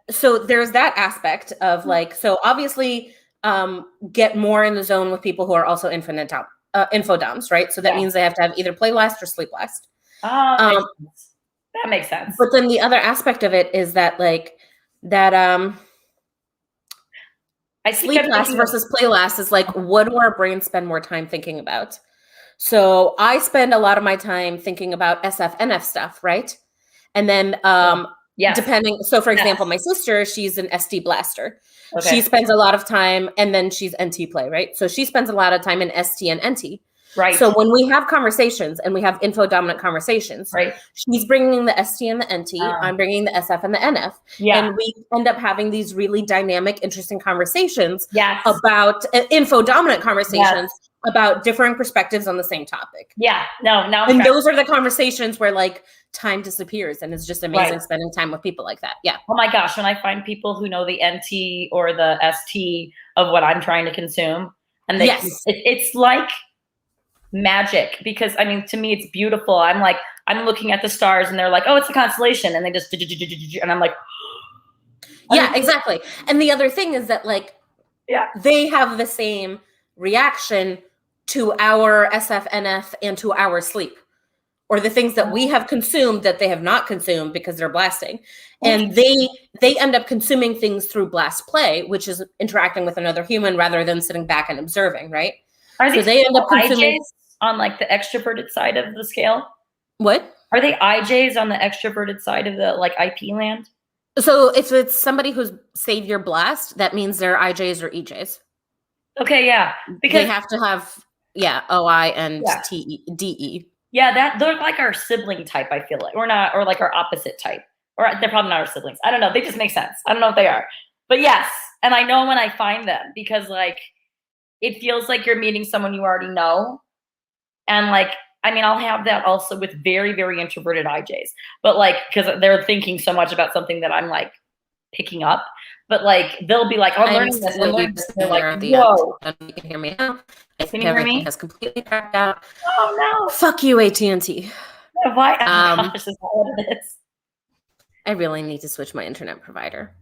So there's that aspect of like, so obviously get more in the zone with people who are also info doms, right? So that means they have to have either play last or sleep last. That makes sense. But then the other aspect of it is that like that sleep last versus play last is like, what do our brains spend more time thinking about? So I spend a lot of my time thinking about SFNF stuff, right? And then depending, so for example, my sister, she's an SD blaster. Okay. She spends a lot of time, and then she's NT play, right? So she spends a lot of time in ST and NT. Right. So when we have conversations and we have info dominant conversations, right? She's bringing the ST and the NT. I'm bringing the SF and the NF. Yeah. And we end up having these really dynamic, interesting conversations about info dominant conversations about differing perspectives on the same topic. Yeah. And those are the conversations where like time disappears, and it's just amazing spending time with people like that. Yeah. Oh my gosh. When I find people who know the NT or the ST of what I'm trying to consume, and they, it's like magic, because I mean, to me, it's beautiful. I'm looking at the stars, and they're like, oh, it's a constellation. And they just, and I'm like, yeah, exactly. And the other thing is that like, they have the same reaction to our SFNF and to our sleep, or the things that we have consumed that they have not consumed because they're blasting. And they end up consuming things through blast play, which is interacting with another human rather than sitting back and observing, right? So they end up consuming on like the extroverted side of the scale. What? Are they IJs on the extroverted side of the like IP land? So if it's somebody who's savior blast, that means they're IJs or EJs. Okay, yeah. Because they have to have OI and DE. Yeah, that they're like our sibling type, I feel like. Or not, or like our opposite type. Or they're probably not our siblings. I don't know. They just make sense. I don't know if they are. But yes. And I know when I find them, because like it feels like you're meeting someone you already know. And like, I mean, I'll have that also with very, very introverted IJs, but like, because they're thinking so much about something that I'm like picking up, but like, they'll be like, oh, I'm learning this. They're like, whoa. You can hear me now. Can you hear me? Has completely cracked out. Oh no. Fuck you, AT&T. Why? Oh gosh, is that what it is? I really need to switch my internet provider.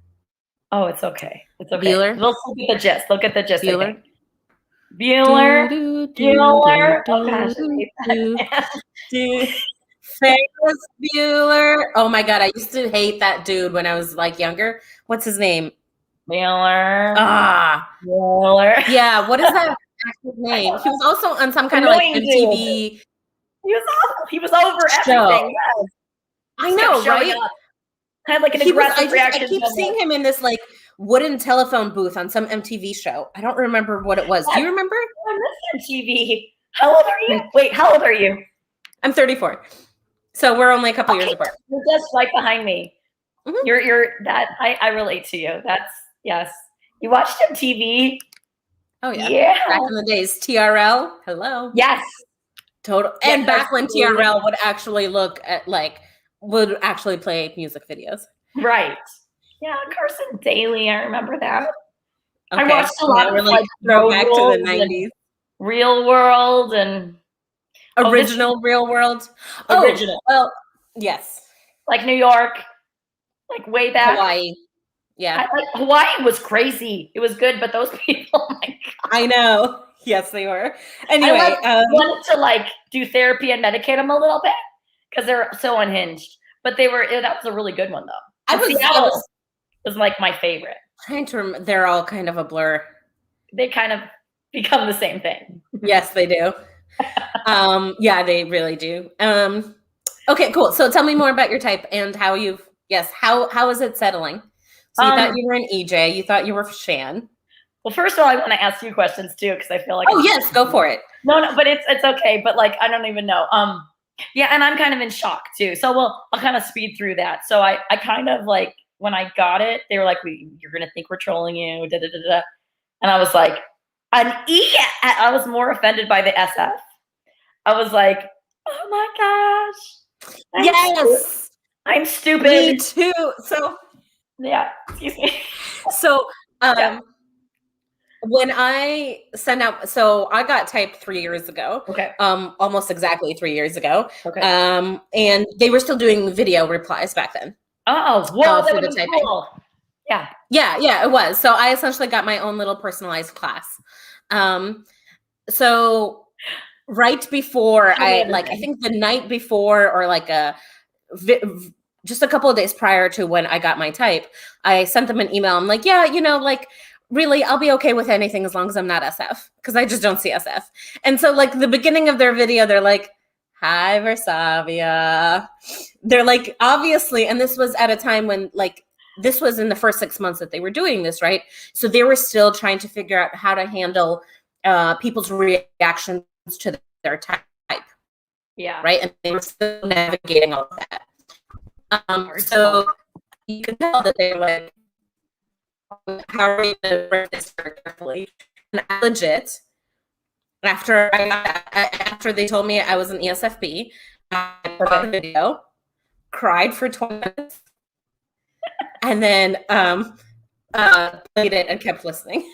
Oh, it's okay. It's okay. Bueller? They'll get the gist. They'll get the gist. Bueller? Bueller. Bueller. Oh gosh, I hate that. Ferris Bueller. Oh my God, I used to hate that dude when I was like younger. What's his name? Bueller. Bueller. Yeah, what is that actor's name? He was also on some kind of like MTV. Dude. He was over everything. Yes. I know, right? I had like an aggressive reaction. I keep seeing him in this like wooden telephone booth on some MTV show. I don't remember what it was. Do you remember? I miss MTV. How old are you? Wait, how old are you? I'm 34. So we're only a couple years apart. You're just right behind me. Mm-hmm. You're that I relate to you. That's yes. You watched MTV? Oh yeah. Back in the days. TRL. Hello. Yes. Total. Yeah, and back when TRL would actually would actually play music videos. Right. Yeah, Carson Daly. I remember that. Okay. I watched a lot of like throwback to the 90s. Real World and Original Real World. Original. Well, yes. Like New York. Like way back. Hawaii. Yeah. Hawaii was crazy. It was good, but those people, oh my God. I know. Yes, they were. Anyway, I wanted to like do therapy and medicate them a little bit because they're so unhinged. But that was a really good one though. Seattle was like my favorite. Trying to remember, they're all kind of a blur. They kind of become the same thing. Yes, they do. Yeah, they really do. Okay, cool. So tell me more about your type and how how is it settling? So you thought you were an EJ, you thought you were Shan. Well, first of all, I want to ask you questions too, because I feel like yes, go for it. No, but it's okay. But like I don't even know. Yeah, and I'm kind of in shock too. So I'll kind of speed through that. So I kind of like when I got it, they were like, you're gonna think we're trolling you, da da da da. And I was like, an E. I was more offended by the SF. I was like, oh my gosh. I'm stupid. Me too. So yeah, excuse me. So when I sent out, so I got type 3 years ago. Okay. Almost exactly 3 years ago. Okay. And they were still doing video replies back then. Oh, well, that was cool. Yeah. Yeah, it was. So I essentially got my own little personalized class. So right before I think the night before or like just a couple of days prior to when I got my type, I sent them an email. I'm like, yeah, like really, I'll be okay with anything as long as I'm not SF because I just don't see SF. And so like the beginning of their video, they're like, hi, Virsaviya. They're like, obviously, and this was at a time when like, this was in the first 6 months that they were doing this, right? So they were still trying to figure out how to handle people's reactions to their type. Yeah. Right. And they were still navigating all of that. So you can tell that they were like, how are we going to bring this very carefully? And I legit, after they told me I was an ESFP, I put on a video, cried for 20 minutes, and then played it and kept listening.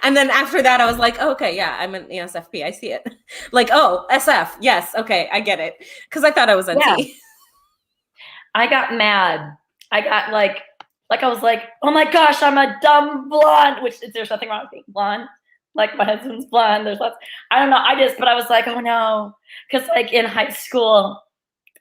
And then after that, I was like, oh, okay, yeah, I'm an ESFP. I see it. Like, oh, SF. Yes. Okay. I get it. Because I thought I was NT. Yeah. I got mad. I got like I was like, oh my gosh, I'm a dumb blonde, which there's nothing wrong with being blonde. Like my husband's blonde. There's lots. I don't know. But I was like, oh no. Because like in high school,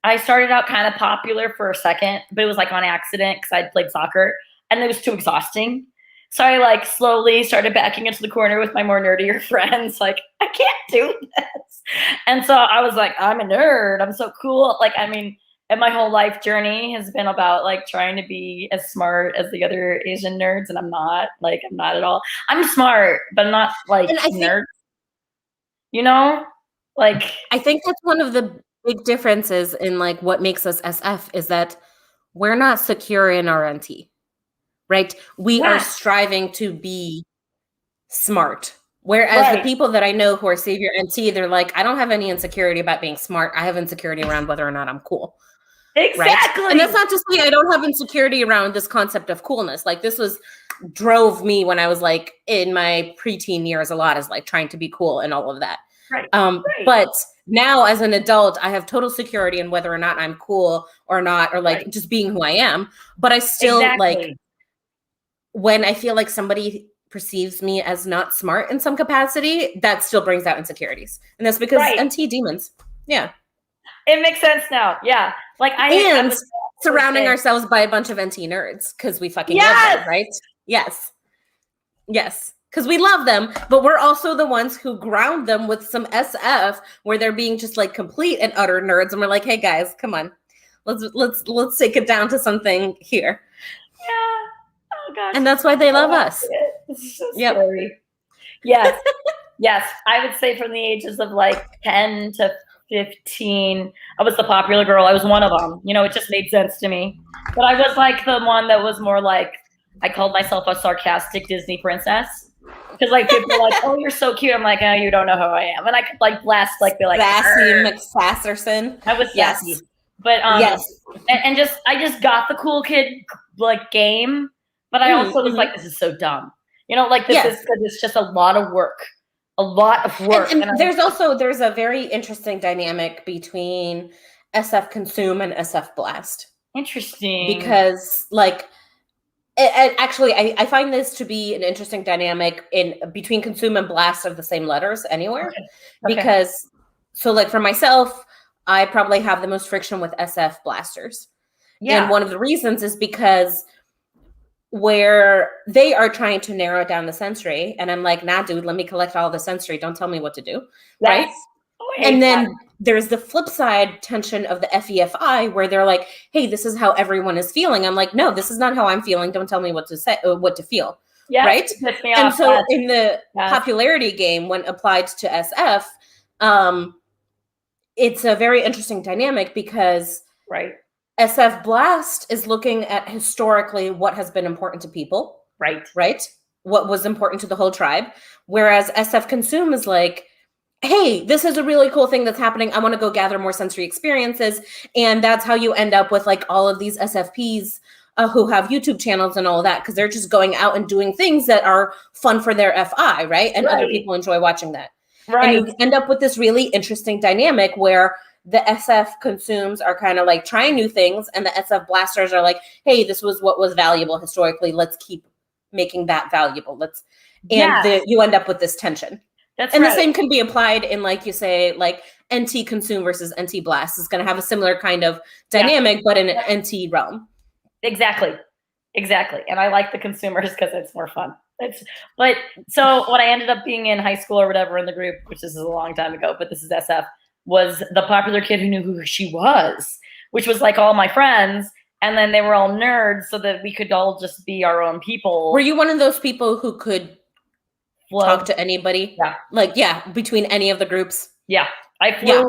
I started out kind of popular for a second, but it was like on accident because I played soccer and it was too exhausting. So I like slowly started backing into the corner with my more nerdier friends. Like, I can't do this. And so I was like, I'm a nerd. I'm so cool. Like, I mean, and my whole life journey has been about like trying to be as smart as the other Asian nerds. And I'm not at all. I'm smart, but I'm not like nerd. Like, I think that's one of the big differences in like what makes us SF is that we're not secure in our NT. Right? We are striving to be smart. Whereas the people that I know who are Savior NT, they're like, I don't have any insecurity about being smart. I have insecurity around whether or not I'm cool. Exactly. Right? And that's not to say I don't have insecurity around this concept of coolness. Like this drove me when I was like in my preteen years a lot is like trying to be cool and all of that. Right. But now as an adult, I have total security in whether or not I'm cool or not, or like just being who I am. But I still like, when I feel like somebody perceives me as not smart in some capacity, that still brings out insecurities. And that's because NT demons. Yeah. It makes sense now. Yeah. Like I was surrounding ourselves by a bunch of NT nerds because we fucking love them, right? Yes. Yes. Because we love them, but we're also the ones who ground them with some SF where they're being just like complete and utter nerds. And we're like, hey guys, come on. Let's take it down to something here. Yeah. Oh gosh. And that's why they love us. This is so scary. Yes. Yes. I would say from the ages of like 10 to 15, I was the popular girl. I was one of them. You know, it just made sense to me. But I was like the one that was more like, I called myself a sarcastic Disney princess. Because like people are like, oh, you're so cute. I'm like, oh, you don't know who I am. And I could like blast, like be like Sassy McSasserson. I was sassy. But and I just got the cool kid like game. But I also was like, this is so dumb. You know, like this is because it's just a lot of work. A lot of work. And there's a very interesting dynamic between SF Consume and SF Blast. Interesting. Because like actually, I find this to be an interesting dynamic in between Consume and Blast of the same letters anywhere. Okay. Because so like for myself, I probably have the most friction with SF Blasters. Yeah. And one of the reasons is because where they are trying to narrow down the sensory, and I'm like, nah, dude, let me collect all the sensory. Don't tell me what to do. Right. And then there's the flip side tension of the FEFI where they're like, hey, this is how everyone is feeling. I'm like, no, this is not how I'm feeling. Don't tell me what to say, what to feel. Yeah. Right. And so in the popularity game, when applied to SF, it's a very interesting dynamic because SF Blast is looking at historically what has been important to people. Right. What was important to the whole tribe. Whereas SF Consume is like, hey, this is a really cool thing that's happening. I want to go gather more sensory experiences. And that's how you end up with like all of these SFPs who have YouTube channels and all of that, because they're just going out and doing things that are fun for their FI, right? And other people enjoy watching that. Right. And you end up with this really interesting dynamic where the SF Consumes are kind of like trying new things, and the SF Blasters are like, hey, this was what was valuable historically. Let's keep making that valuable. You end up with this tension. The same can be applied in, like you say, like NT Consume versus NT Blast is going to have a similar kind of dynamic, but in an NT realm. Exactly. And I like the consumers because it's more fun. But so when I ended up being in high school or whatever in the group, which is a long time ago, but this is SF, was the popular kid who knew who she was, which was like all my friends. And then they were all nerds so that we could all just be our own people. Were you one of those people who could talk to anybody? Yeah. Between any of the groups? Yeah. I flew. Yeah.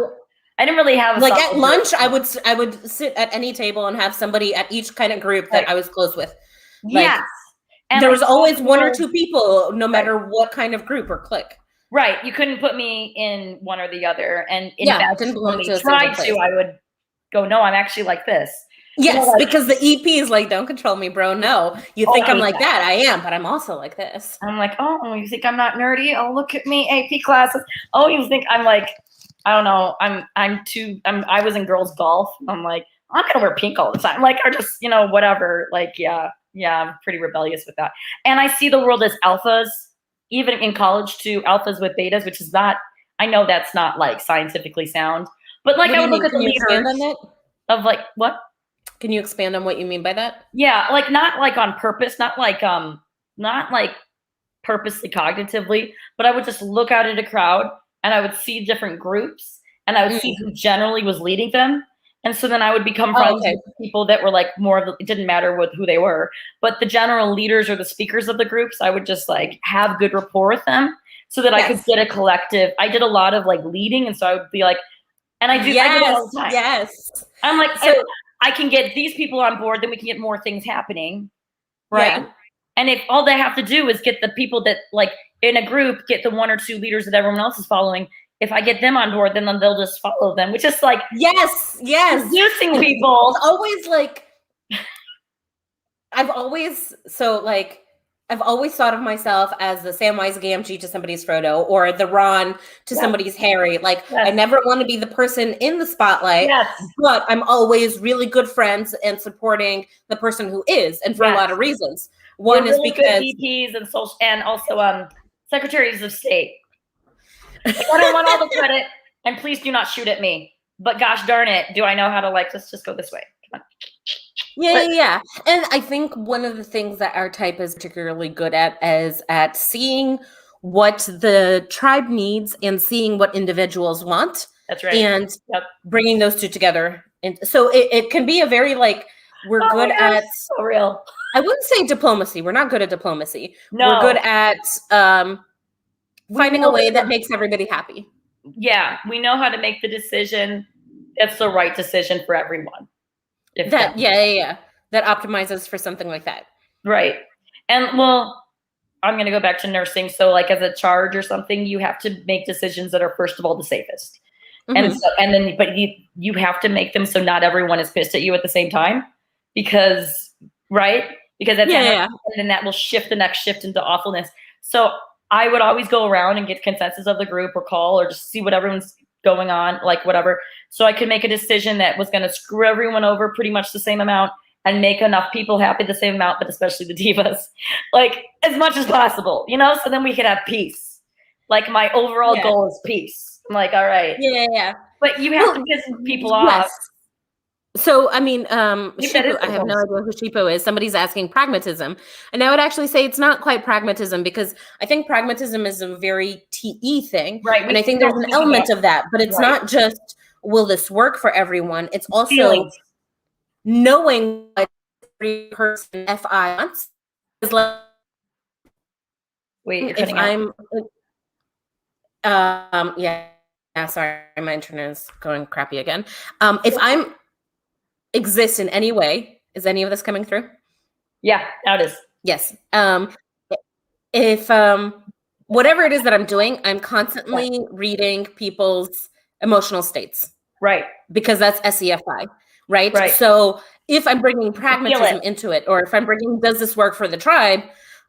I didn't really have like at lunch, I would sit at any table and have somebody at each kind of group that I was close with. Yes. And there was always one or two people, no matter what kind of group or clique. Right. You couldn't put me in one or the other. And in fact, when we tried to, I would go, no, I'm actually like this. Yes, because the EP is like, don't control me, bro. No, you think I'm like that. I am, but I'm also like this. I'm like, oh, you think I'm not nerdy? Oh, look at me, AP classes. Oh, you think I'm like, I don't know. I was in girls golf. I'm like, I'm gonna wear pink all the time. Like, or just, whatever. Like, yeah, I'm pretty rebellious with that. And I see the world as alphas, even in college too, alphas with betas, which is not, I know that's not like scientifically sound, but like I would look at the leaders of like, what? Can you expand on what you mean by that? Yeah, like not like on purpose, not like purposely cognitively, but I would just look out at a crowd and I would see different groups and I would see who generally was leading them. And so then I would become friends with people that were like more of it didn't matter who they were, but the general leaders or the speakers of the groups, I would just like have good rapport with them so that I could get a collective. I did a lot of like leading, and so I would be like, and I do it all the time. Yes. I'm like, so I can get these people on board, then we can get more things happening. Right. Yeah. And if all they have to do is get the people that like in a group, get the one or two leaders that everyone else is following. If I get them on board, then they'll just follow them, which is like, yes. Seducing people. It's always like, I've always thought of myself as the Samwise Gamgee to somebody's Frodo, or the Ron to somebody's Harry. Like, I never want to be the person in the spotlight, but I'm always really good friends and supporting the person who is, and for a lot of reasons. One is because VPs and social, and also secretaries of state. Like, I don't want all the credit, and please do not shoot at me. But gosh darn it, do I know how to, like, let's just go this way. Come on. Yeah. And I think one of the things that our type is particularly good at is at seeing what the tribe needs and seeing what individuals want. That's right. And bringing those two together. And so it can be a very, like, we're good at so real. I wouldn't say diplomacy. We're not good at diplomacy. No. We're good at finding a way that makes everybody happy. Yeah, we know how to make the decision that's the right decision for everyone. That optimizes for something like that. Right. And well, I'm going to go back to nursing. So like as a charge or something, you have to make decisions that are first of all the safest. And then you have to make them so not everyone is pissed at you at the same time, because that's and then that will shift the next shift into awfulness. So I would always go around and get consensus of the group or call or just see what everyone's going on, like whatever. So I could make a decision that was going to screw everyone over pretty much the same amount and make enough people happy the same amount, but especially the divas, like as much as possible, so then we could have peace. Like my overall goal is peace. I'm like, all right. Yeah. But you have to piss people off. So, I mean, Shipo, I have no idea who Shipo is. Somebody's asking pragmatism. And I would actually say it's not quite pragmatism, because I think pragmatism is a very TE thing. Right. And I think there's an element of that, but it's not just, will this work for everyone? It's also knowing what every person FI wants. Is like, wait, you're cutting out. Sorry, my internet is going crappy again. If I'm exist in any way, is any of this coming through? Yeah, now it is. Yes. If whatever it is that I'm doing, I'm constantly reading people's emotional states. Right. Because that's SEFI. Right. So if I'm bringing pragmatism into it, or if I'm bringing, does this work for the tribe?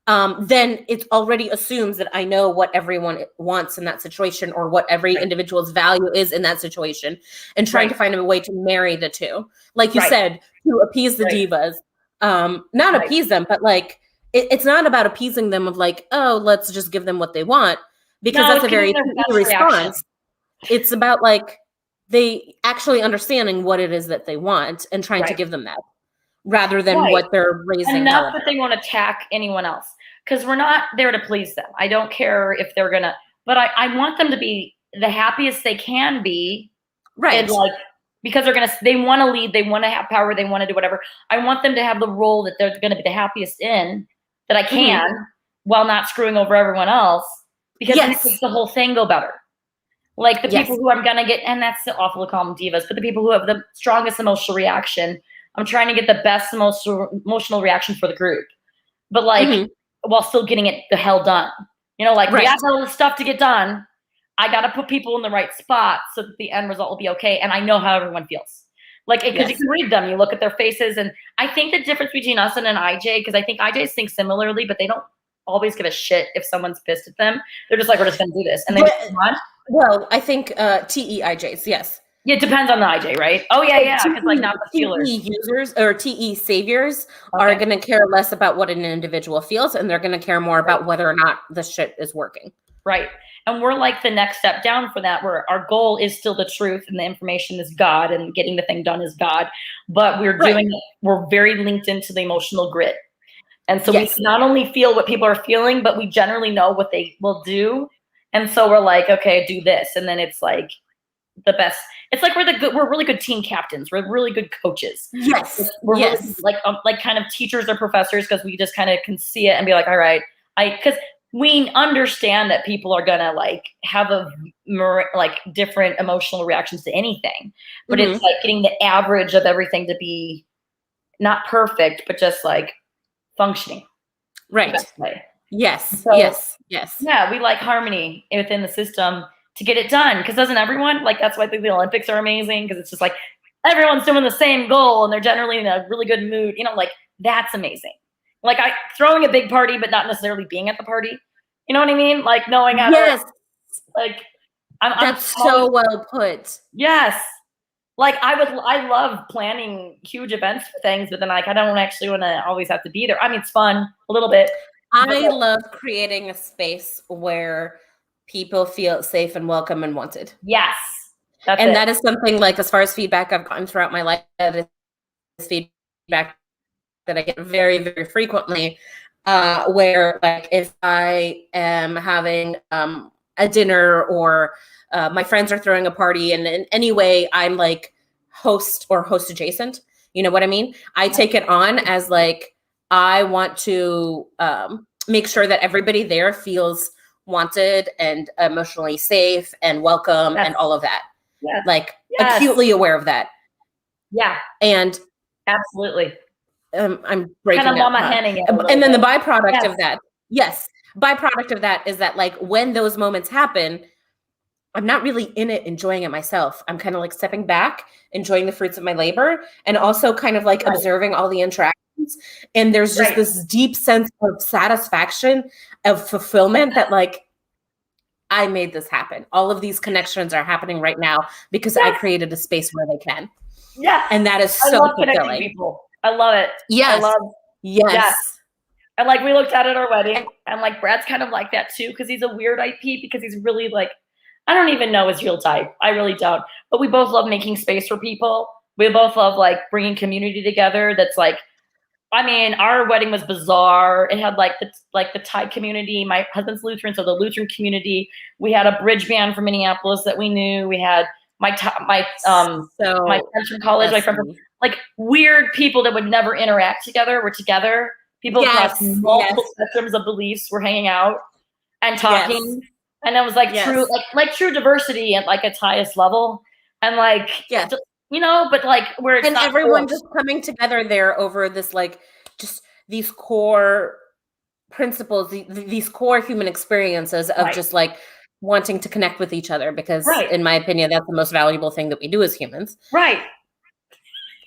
Then it already assumes that I know what everyone wants in that situation, or what every individual's value is in that situation, and trying to find a way to marry the two. Like you said, to appease the divas, not appease them, but like, it's not about appeasing them of like, oh, let's just give them what they want, because that's a very easy response. It's about like, they actually understanding what it is that they want and trying to give them that, rather than what they're raising. And not that they won't attack anyone else, because we're not there to please them. I don't care if they're gonna, but I want them to be the happiest they can be. Right. And like, because they want to lead, they want to have power, they want to do whatever. I want them to have the role that they're going to be the happiest in, that I can, while not screwing over everyone else, because it makes the whole thing go better. Like the people who I'm going to get, and that's awful to call them divas, but the people who have the strongest emotional reaction, I'm trying to get the best emotional reaction for the group, but like while still getting it the hell done. We have all this stuff to get done. I got to put people in the right spot so that the end result will be okay. And I know how everyone feels. Like, because you can read them, you look at their faces. And I think the difference between us and an IJ, because I think IJs think similarly, but they don't always give a shit if someone's pissed at them. They're just like, we're just going to do this. And they move on. Well, I think TE IJs, yes. Yeah, it depends on the IJ, right? Oh, yeah. Because like not the feelers. TE users or TE saviors are going to care less about what an individual feels, and they're going to care more about whether or not the shit is working. Right. And we're like the next step down for that, where our goal is still the truth and the information is God and getting the thing done is God. But we're very linked into the emotional grid. And so we not only feel what people are feeling, but we generally know what they will do. And so we're like, okay, do this. And then it's like the best. It's like we're really good team captains. We're really good coaches. Yes. We're really, like kind of teachers or professors, because we just kind of can see it and be like, all right, because we understand that people are gonna like have different emotional reactions to anything, but it's like getting the average of everything to be not perfect, but just like functioning. Right. Yes. So, yes. Yeah, we like harmony within the system to get it done, because doesn't everyone, like, that's why I think the Olympics are amazing, because it's just like everyone's doing the same goal and they're generally in a really good mood. Like, that's amazing. like throwing a big party, but not necessarily being at the party. You know what I mean? Like knowing how yes. to, like, That's so well put. Yes. Like I love planning huge events for things, but then like, I don't actually want to always have to be there. I mean, it's fun a little bit. I love creating a space where people feel safe and welcome and wanted. Yes. That is something, like, as far as feedback I've gotten throughout my life, feedback that I get very, very frequently, where, like, if I am having a dinner or my friends are throwing a party, and in any way I'm like host or host adjacent, you know what I mean? I take it on as like, I want to make sure that everybody there feels wanted and emotionally safe and welcome and all of that. Yes. Like, acutely aware of that. Yeah. And absolutely. I'm breaking kind of mama henning it. And then the byproduct of that, byproduct of that is that, like, when those moments happen, I'm not really in it enjoying it myself. I'm kind of like stepping back, enjoying the fruits of my labor, and also kind of like observing all the interactions. And there's just this deep sense of satisfaction, of fulfillment, that, like, I made this happen. All of these connections are happening right now because I created a space where they can. Yeah. And that is so fulfilling. People. I love it. Yes. Yes. And like, we looked at our wedding, and like, Brad's kind of like that too, because he's a weird IP, because he's really like, I don't even know his real type. I really don't. But we both love making space for people. We both love like bringing community together. That's like, I mean, our wedding was bizarre. It had like the Thai community. My husband's Lutheran, so the Lutheran community. We had a bridge band from Minneapolis that we knew. We had my friends from college, my friend from, like, weird people that would never interact together were together. People across multiple spectrums of beliefs were hanging out and talking. And it was like true, like true diversity at like its highest level. And like, you know, but like, where it's not everyone just coming together there over this, like, just these core principles, these core human experiences of just like wanting to connect with each other, because in my opinion, that's the most valuable thing that we do as humans. Right.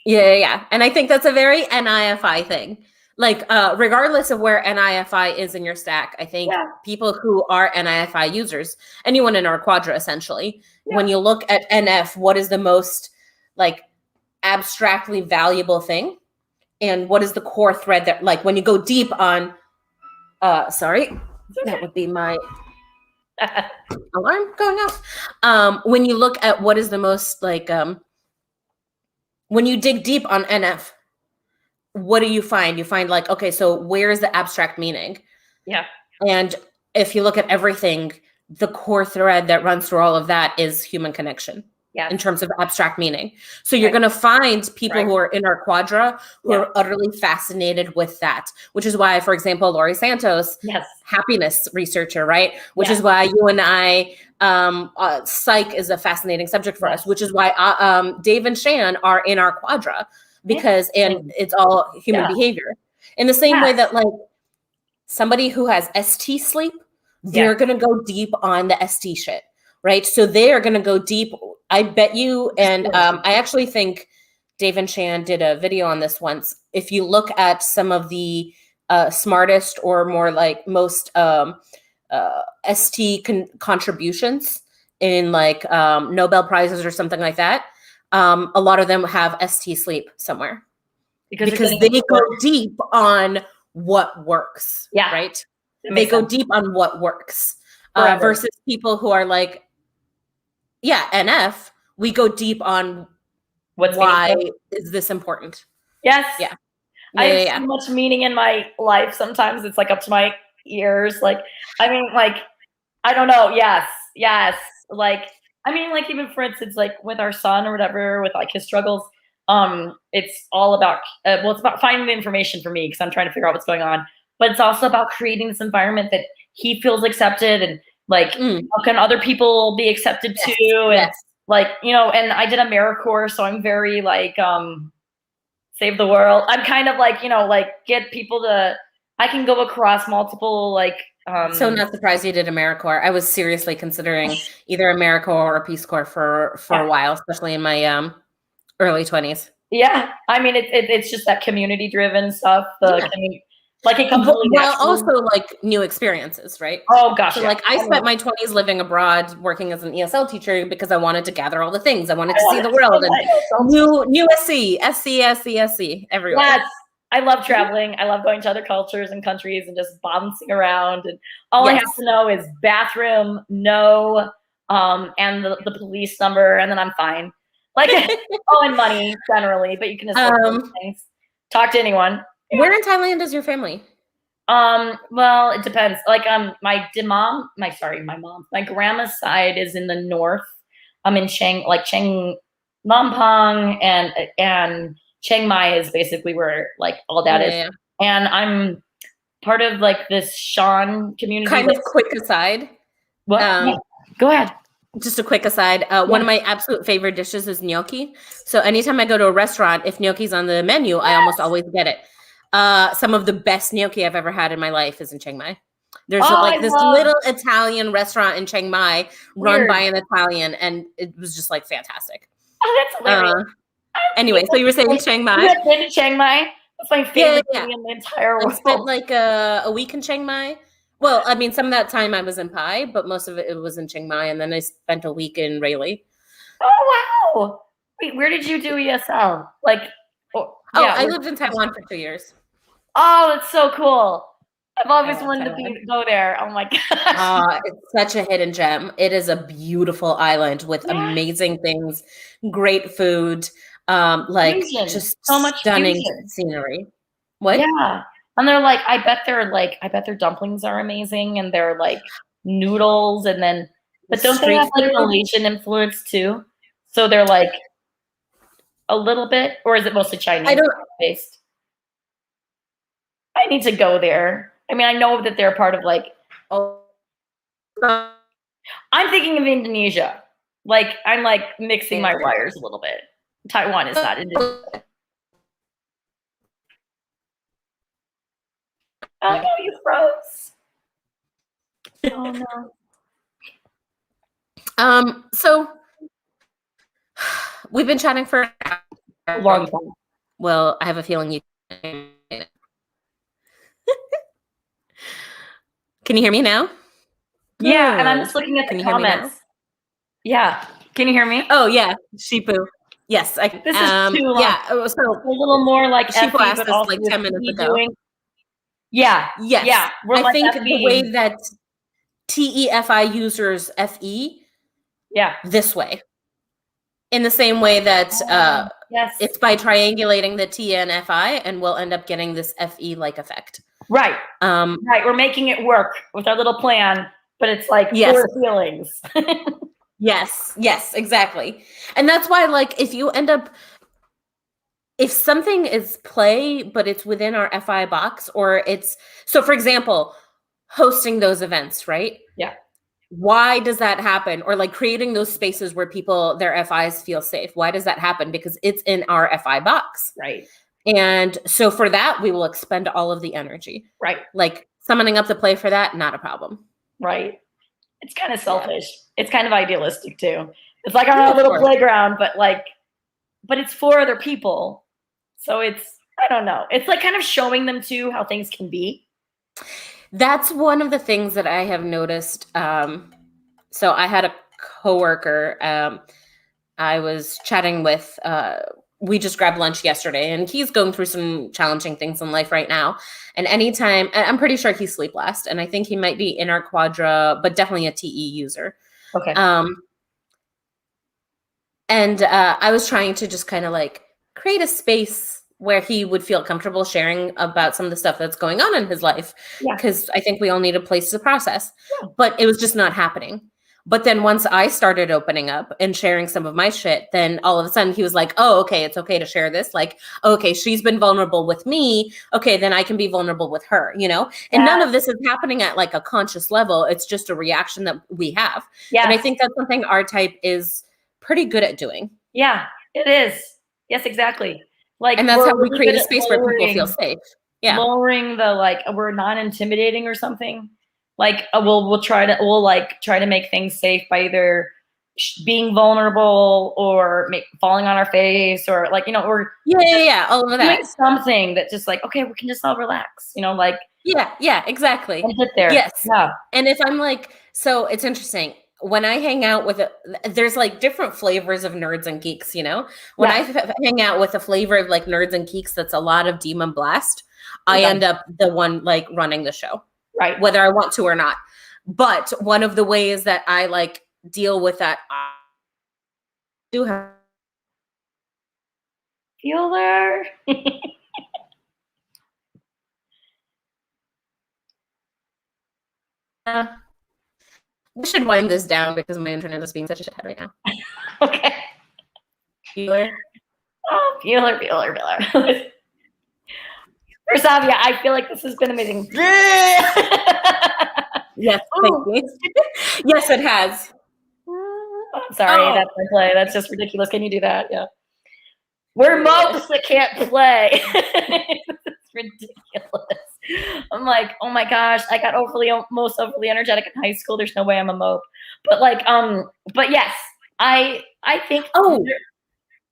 Yeah. And I think that's a very NIFI thing. Like, regardless of where NIFI is in your stack, I think people who are NIFI users, anyone in our quadra, essentially, when you look at NF, what is the most, like, abstractly valuable thing? And what is the core thread that, like, when you go deep on, sorry, that would be my alarm going off. When you look at what is the most, like, when you dig deep on NF, what do you find? You find, like, okay, so where is the abstract meaning? Yeah. And if you look at everything, the core thread that runs through all of that is human connection. In terms of abstract meaning. So you're going to find people who are in our quadra who are utterly fascinated with that, which is why, for example, Laurie Santos, happiness researcher, right? Which is why you and I, psych is a fascinating subject for us, which is why Dave and Shan are in our quadra, because, and it's all human behavior. In the same way that, like, somebody who has ST sleep, they're going to go deep on the ST shit. Right. So they are going to go deep. I bet you. And I actually think Dave and Shan did a video on this once. If you look at some of the smartest or more like most ST contributions in like Nobel Prizes or something like that, a lot of them have ST sleep somewhere because they go deep on what works. Right. They go deep on what works versus people who are like, NF, we go deep on why is this important. I have so much meaning in my life. Sometimes it's like up to my ears. Like, I mean, like, I don't know. Yes. Like, I mean, like, even for instance, like with our son or whatever, with like his struggles, it's all about, it's about finding the information for me because I'm trying to figure out what's going on. But it's also about creating this environment that he feels accepted, and like, how can other people be accepted too? And like, you know, and I did AmeriCorps, so I'm very like, save the world. I'm kind of like, you know, like get people to, I can go across multiple, like, so not surprised you did AmeriCorps. I was seriously considering either AmeriCorps or Peace Corps for a while, especially in my early 20s. Yeah. I mean, it's just that community driven stuff. Like it comes really well, naturally. also like new experiences, right? Oh gosh. So like I spent my 20s living abroad working as an ESL teacher because I wanted to gather all the things. I wanted to see the world and new SC everywhere. Yes. I love traveling. I love going to other cultures and countries and just bouncing around. And all I have to know is bathroom, no, and the police number, and then I'm fine. Like, and money generally, but you can just those things. Talk to anyone. Yeah. Where in Thailand is your family? Well, it depends. Like, my grandma's side is in the north. I'm in Chiang Lampang, and Chiang Mai is basically where like all that is. Yeah. And I'm part of like this Shan community. Kind of quick aside. What? Yeah. Go ahead. Just a quick aside. One of my absolute favorite dishes is gnocchi. So anytime I go to a restaurant, if gnocchi's on the menu, I almost always get it. Some of the best gnocchi I've ever had in my life is in Chiang Mai. There's this little Italian restaurant in Chiang Mai run by an Italian, and it was just like fantastic. Oh, that's hilarious. Anyway, so you were saying Chiang Mai? You have been to Chiang Mai? That's my favorite thing in the entire world. I spent like a week in Chiang Mai. Well, I mean, some of that time I was in Pai, but most of it was in Chiang Mai, and then I spent a week in Rayleigh. Oh, wow. Wait, where did you do ESL? Like, I lived in Taiwan for 2 years. Oh, that's so cool. I've always wanted to go there. Oh my gosh. It's such a hidden gem. It is a beautiful island with amazing things, great food, just so much stunning scenery. What? Yeah. And they're like, I bet their dumplings are amazing, and they're like noodles, and then but don't they have like Malaysian influence too? So they're like a little bit, or is it mostly Chinese based? I need to go there. I mean, I know that they're part of like. I'm thinking of Indonesia. Like I'm like mixing my wires a little bit. Taiwan is not Indonesia. Oh no, you froze. Oh no. So we've been chatting for a long time. Well, I have a feeling you can you hear me now? Yeah, and I'm just looking at the comments. Yeah. Can you hear me? Oh yeah, Shipu. Yes, this is too long. Yeah, so a little more like Shipu asked us like 10 minutes ago. Yeah. Yes. Yeah. I think the way that TEFI users FE. Yeah. This way. In the same way that it's by triangulating the T and FI, and we'll end up getting this FE-like effect. Right. Right. We're making it work with our little plan, but it's like for feelings. Yes, exactly. And that's why, like, if something is play, but it's within our FI box, or so for example, hosting those events, right? Yeah. Why does that happen? Or like creating those spaces where their FIs feel safe. Why does that happen? Because it's in our FI box. Right. And so for that, we will expend all of the energy. Right. Like summoning up the play for that, not a problem. Right. It's kind of selfish. Yeah. It's kind of idealistic too. It's like our own little playground, but it's for other people. So I don't know. It's like kind of showing them too how things can be. That's one of the things that I have noticed. So I had a coworker I was chatting with. We just grabbed lunch yesterday, and he's going through some challenging things in life right now. And anytime, I'm pretty sure he's sleep last, and I think he might be in our quadra, but definitely a TE user. Okay. And I was trying to just kind of like create a space where he would feel comfortable sharing about some of the stuff that's going on in his life. Because I think we all need a place to process. Yeah. But it was just not happening. But then once I started opening up and sharing some of my shit, then all of a sudden he was like, oh, okay, it's okay to share this. Like, okay, she's been vulnerable with me. Okay, then I can be vulnerable with her, you know? And none of this is happening at like a conscious level. It's just a reaction that we have. Yeah. And I think that's something our type is pretty good at doing. Yeah, it is. Yes, exactly. Like, and that's how we create a space where people feel safe. Yeah. Lowering the we're not intimidating or something. Like we'll try to make things safe by either being vulnerable or falling on our face or like, or all of doing that. something that just like, okay, we can just all relax, like. Yeah, exactly. And sit there. Yes. Yeah. And if I'm like, so it's interesting. When I hang out with there's like different flavors of nerds and geeks, When I hang out with a flavor of like nerds and geeks that's a lot of Demon Blast, I end up the one like running the show. Right. Whether I want to or not. But one of the ways that I like deal with that, I do have Bueller. we should wind this down because my internet is being such a shithead right now. Okay. Bueller. Oh, Bueller. Virsaviya, I feel like this has been amazing. Yes, thank you. Yes, it has. I'm sorry, that's my play. That's just ridiculous. Can you do that? Yeah. We're mopes that can't play. It's ridiculous. I'm like, oh my gosh, I got most overly energetic in high school. There's no way I'm a mope. But like, but yes, I think. Oh,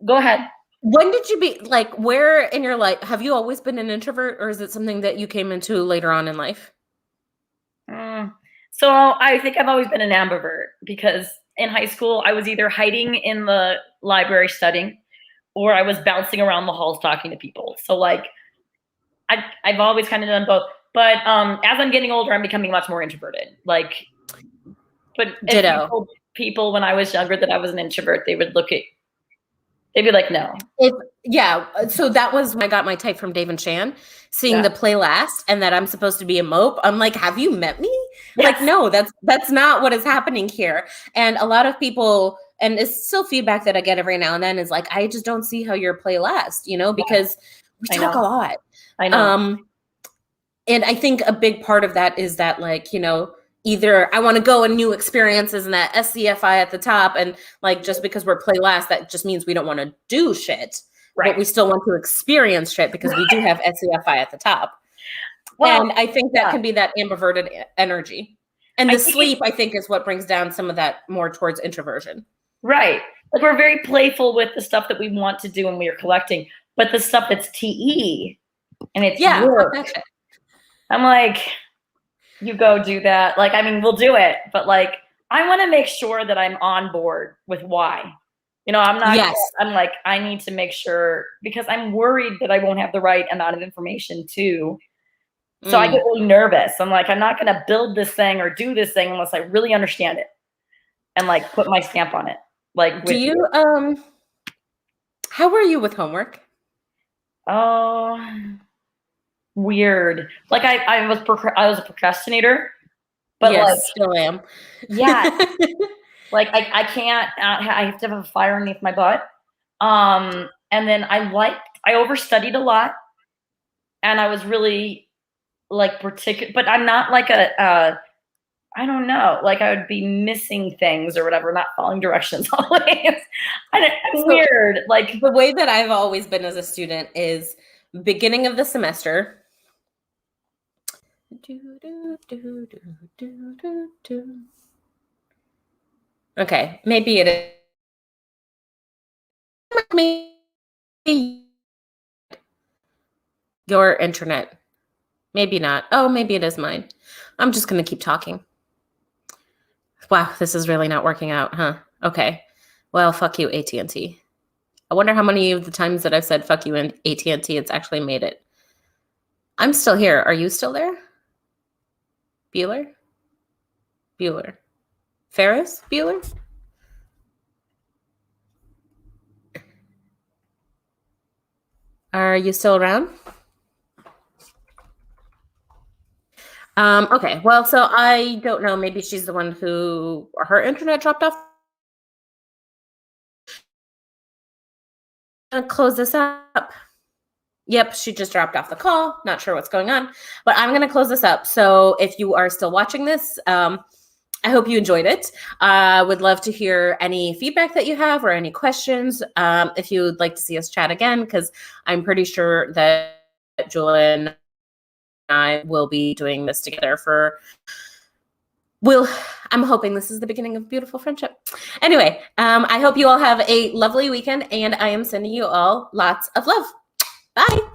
go ahead. When did you be like? Where in your life have you always been an introvert, or is it something that you came into later on in life? So I think I've always been an ambivert because in high school I was either hiding in the library studying, or I was bouncing around the halls talking to people. So like, I've always kind of done both. But as I'm getting older, I'm becoming much more introverted. Like, but if you told people when I was younger that I was an introvert, they'd be like, no. So that was when I got my type from Dave and Shan, seeing the play last and that I'm supposed to be a mope. I'm like, have you met me? Yes. Like, no, that's not what is happening here. And a lot of people, and it's still feedback that I get every now and then, is like, I just don't see how your play lasts, because we talk a lot. I know. And I think a big part of that is that, like, either I want to go in new experiences and that SeFi at the top, and like, just because we're play last, that just means we don't want to do shit, but we still want to experience shit because we do have SeFi at the top. Well, and I think that can be that ambiverted energy. And the sleep, I think, is what brings down some of that more towards introversion. Right. Like, we're very playful with the stuff that we want to do when we are collecting, but the stuff that's TE and it's work. I'm like, you go do that. Like, I mean, we'll do it, but like, I want to make sure that I'm on board with why. I'm not, I'm like, I need to make sure, because I'm worried that I won't have the right amount of information too. So I get really nervous. I'm like, I'm not going to build this thing or do this thing unless I really understand it and like put my stamp on it. Like, do you, how were you with homework? Oh, weird. Like, I was a procrastinator, but like, still am. Yeah. Like, I can't, I have to have a fire underneath my butt. And then I overstudied a lot, and I was really like particular, but I'm not like I don't know, like I would be missing things or whatever, not following directions always. It's weird. Like, the way that I've always been as a student is beginning of the semester. Okay, maybe it is your internet. Maybe not. Oh, maybe it is mine. I'm just going to keep talking. Wow, this is really not working out, huh? Okay. Well, fuck you, AT&T. I wonder how many of the times that I've said fuck you and AT&T, it's actually made it. I'm still here. Are you still there? Bueller? Ferris Bueller? Are you still around? Okay, well, so I don't know. Maybe she's the one who her internet dropped off. I'm gonna close this up. Yep, she just dropped off the call. Not sure what's going on, but I'm gonna close this up. So if you are still watching this, I hope you enjoyed it. I would love to hear any feedback that you have or any questions. If you would like to see us chat again, because I'm pretty sure that Jula and I will be doing this together for I'm hoping this is the beginning of beautiful friendship. Anyway, I hope you all have a lovely weekend, and I am sending you all lots of love. Bye.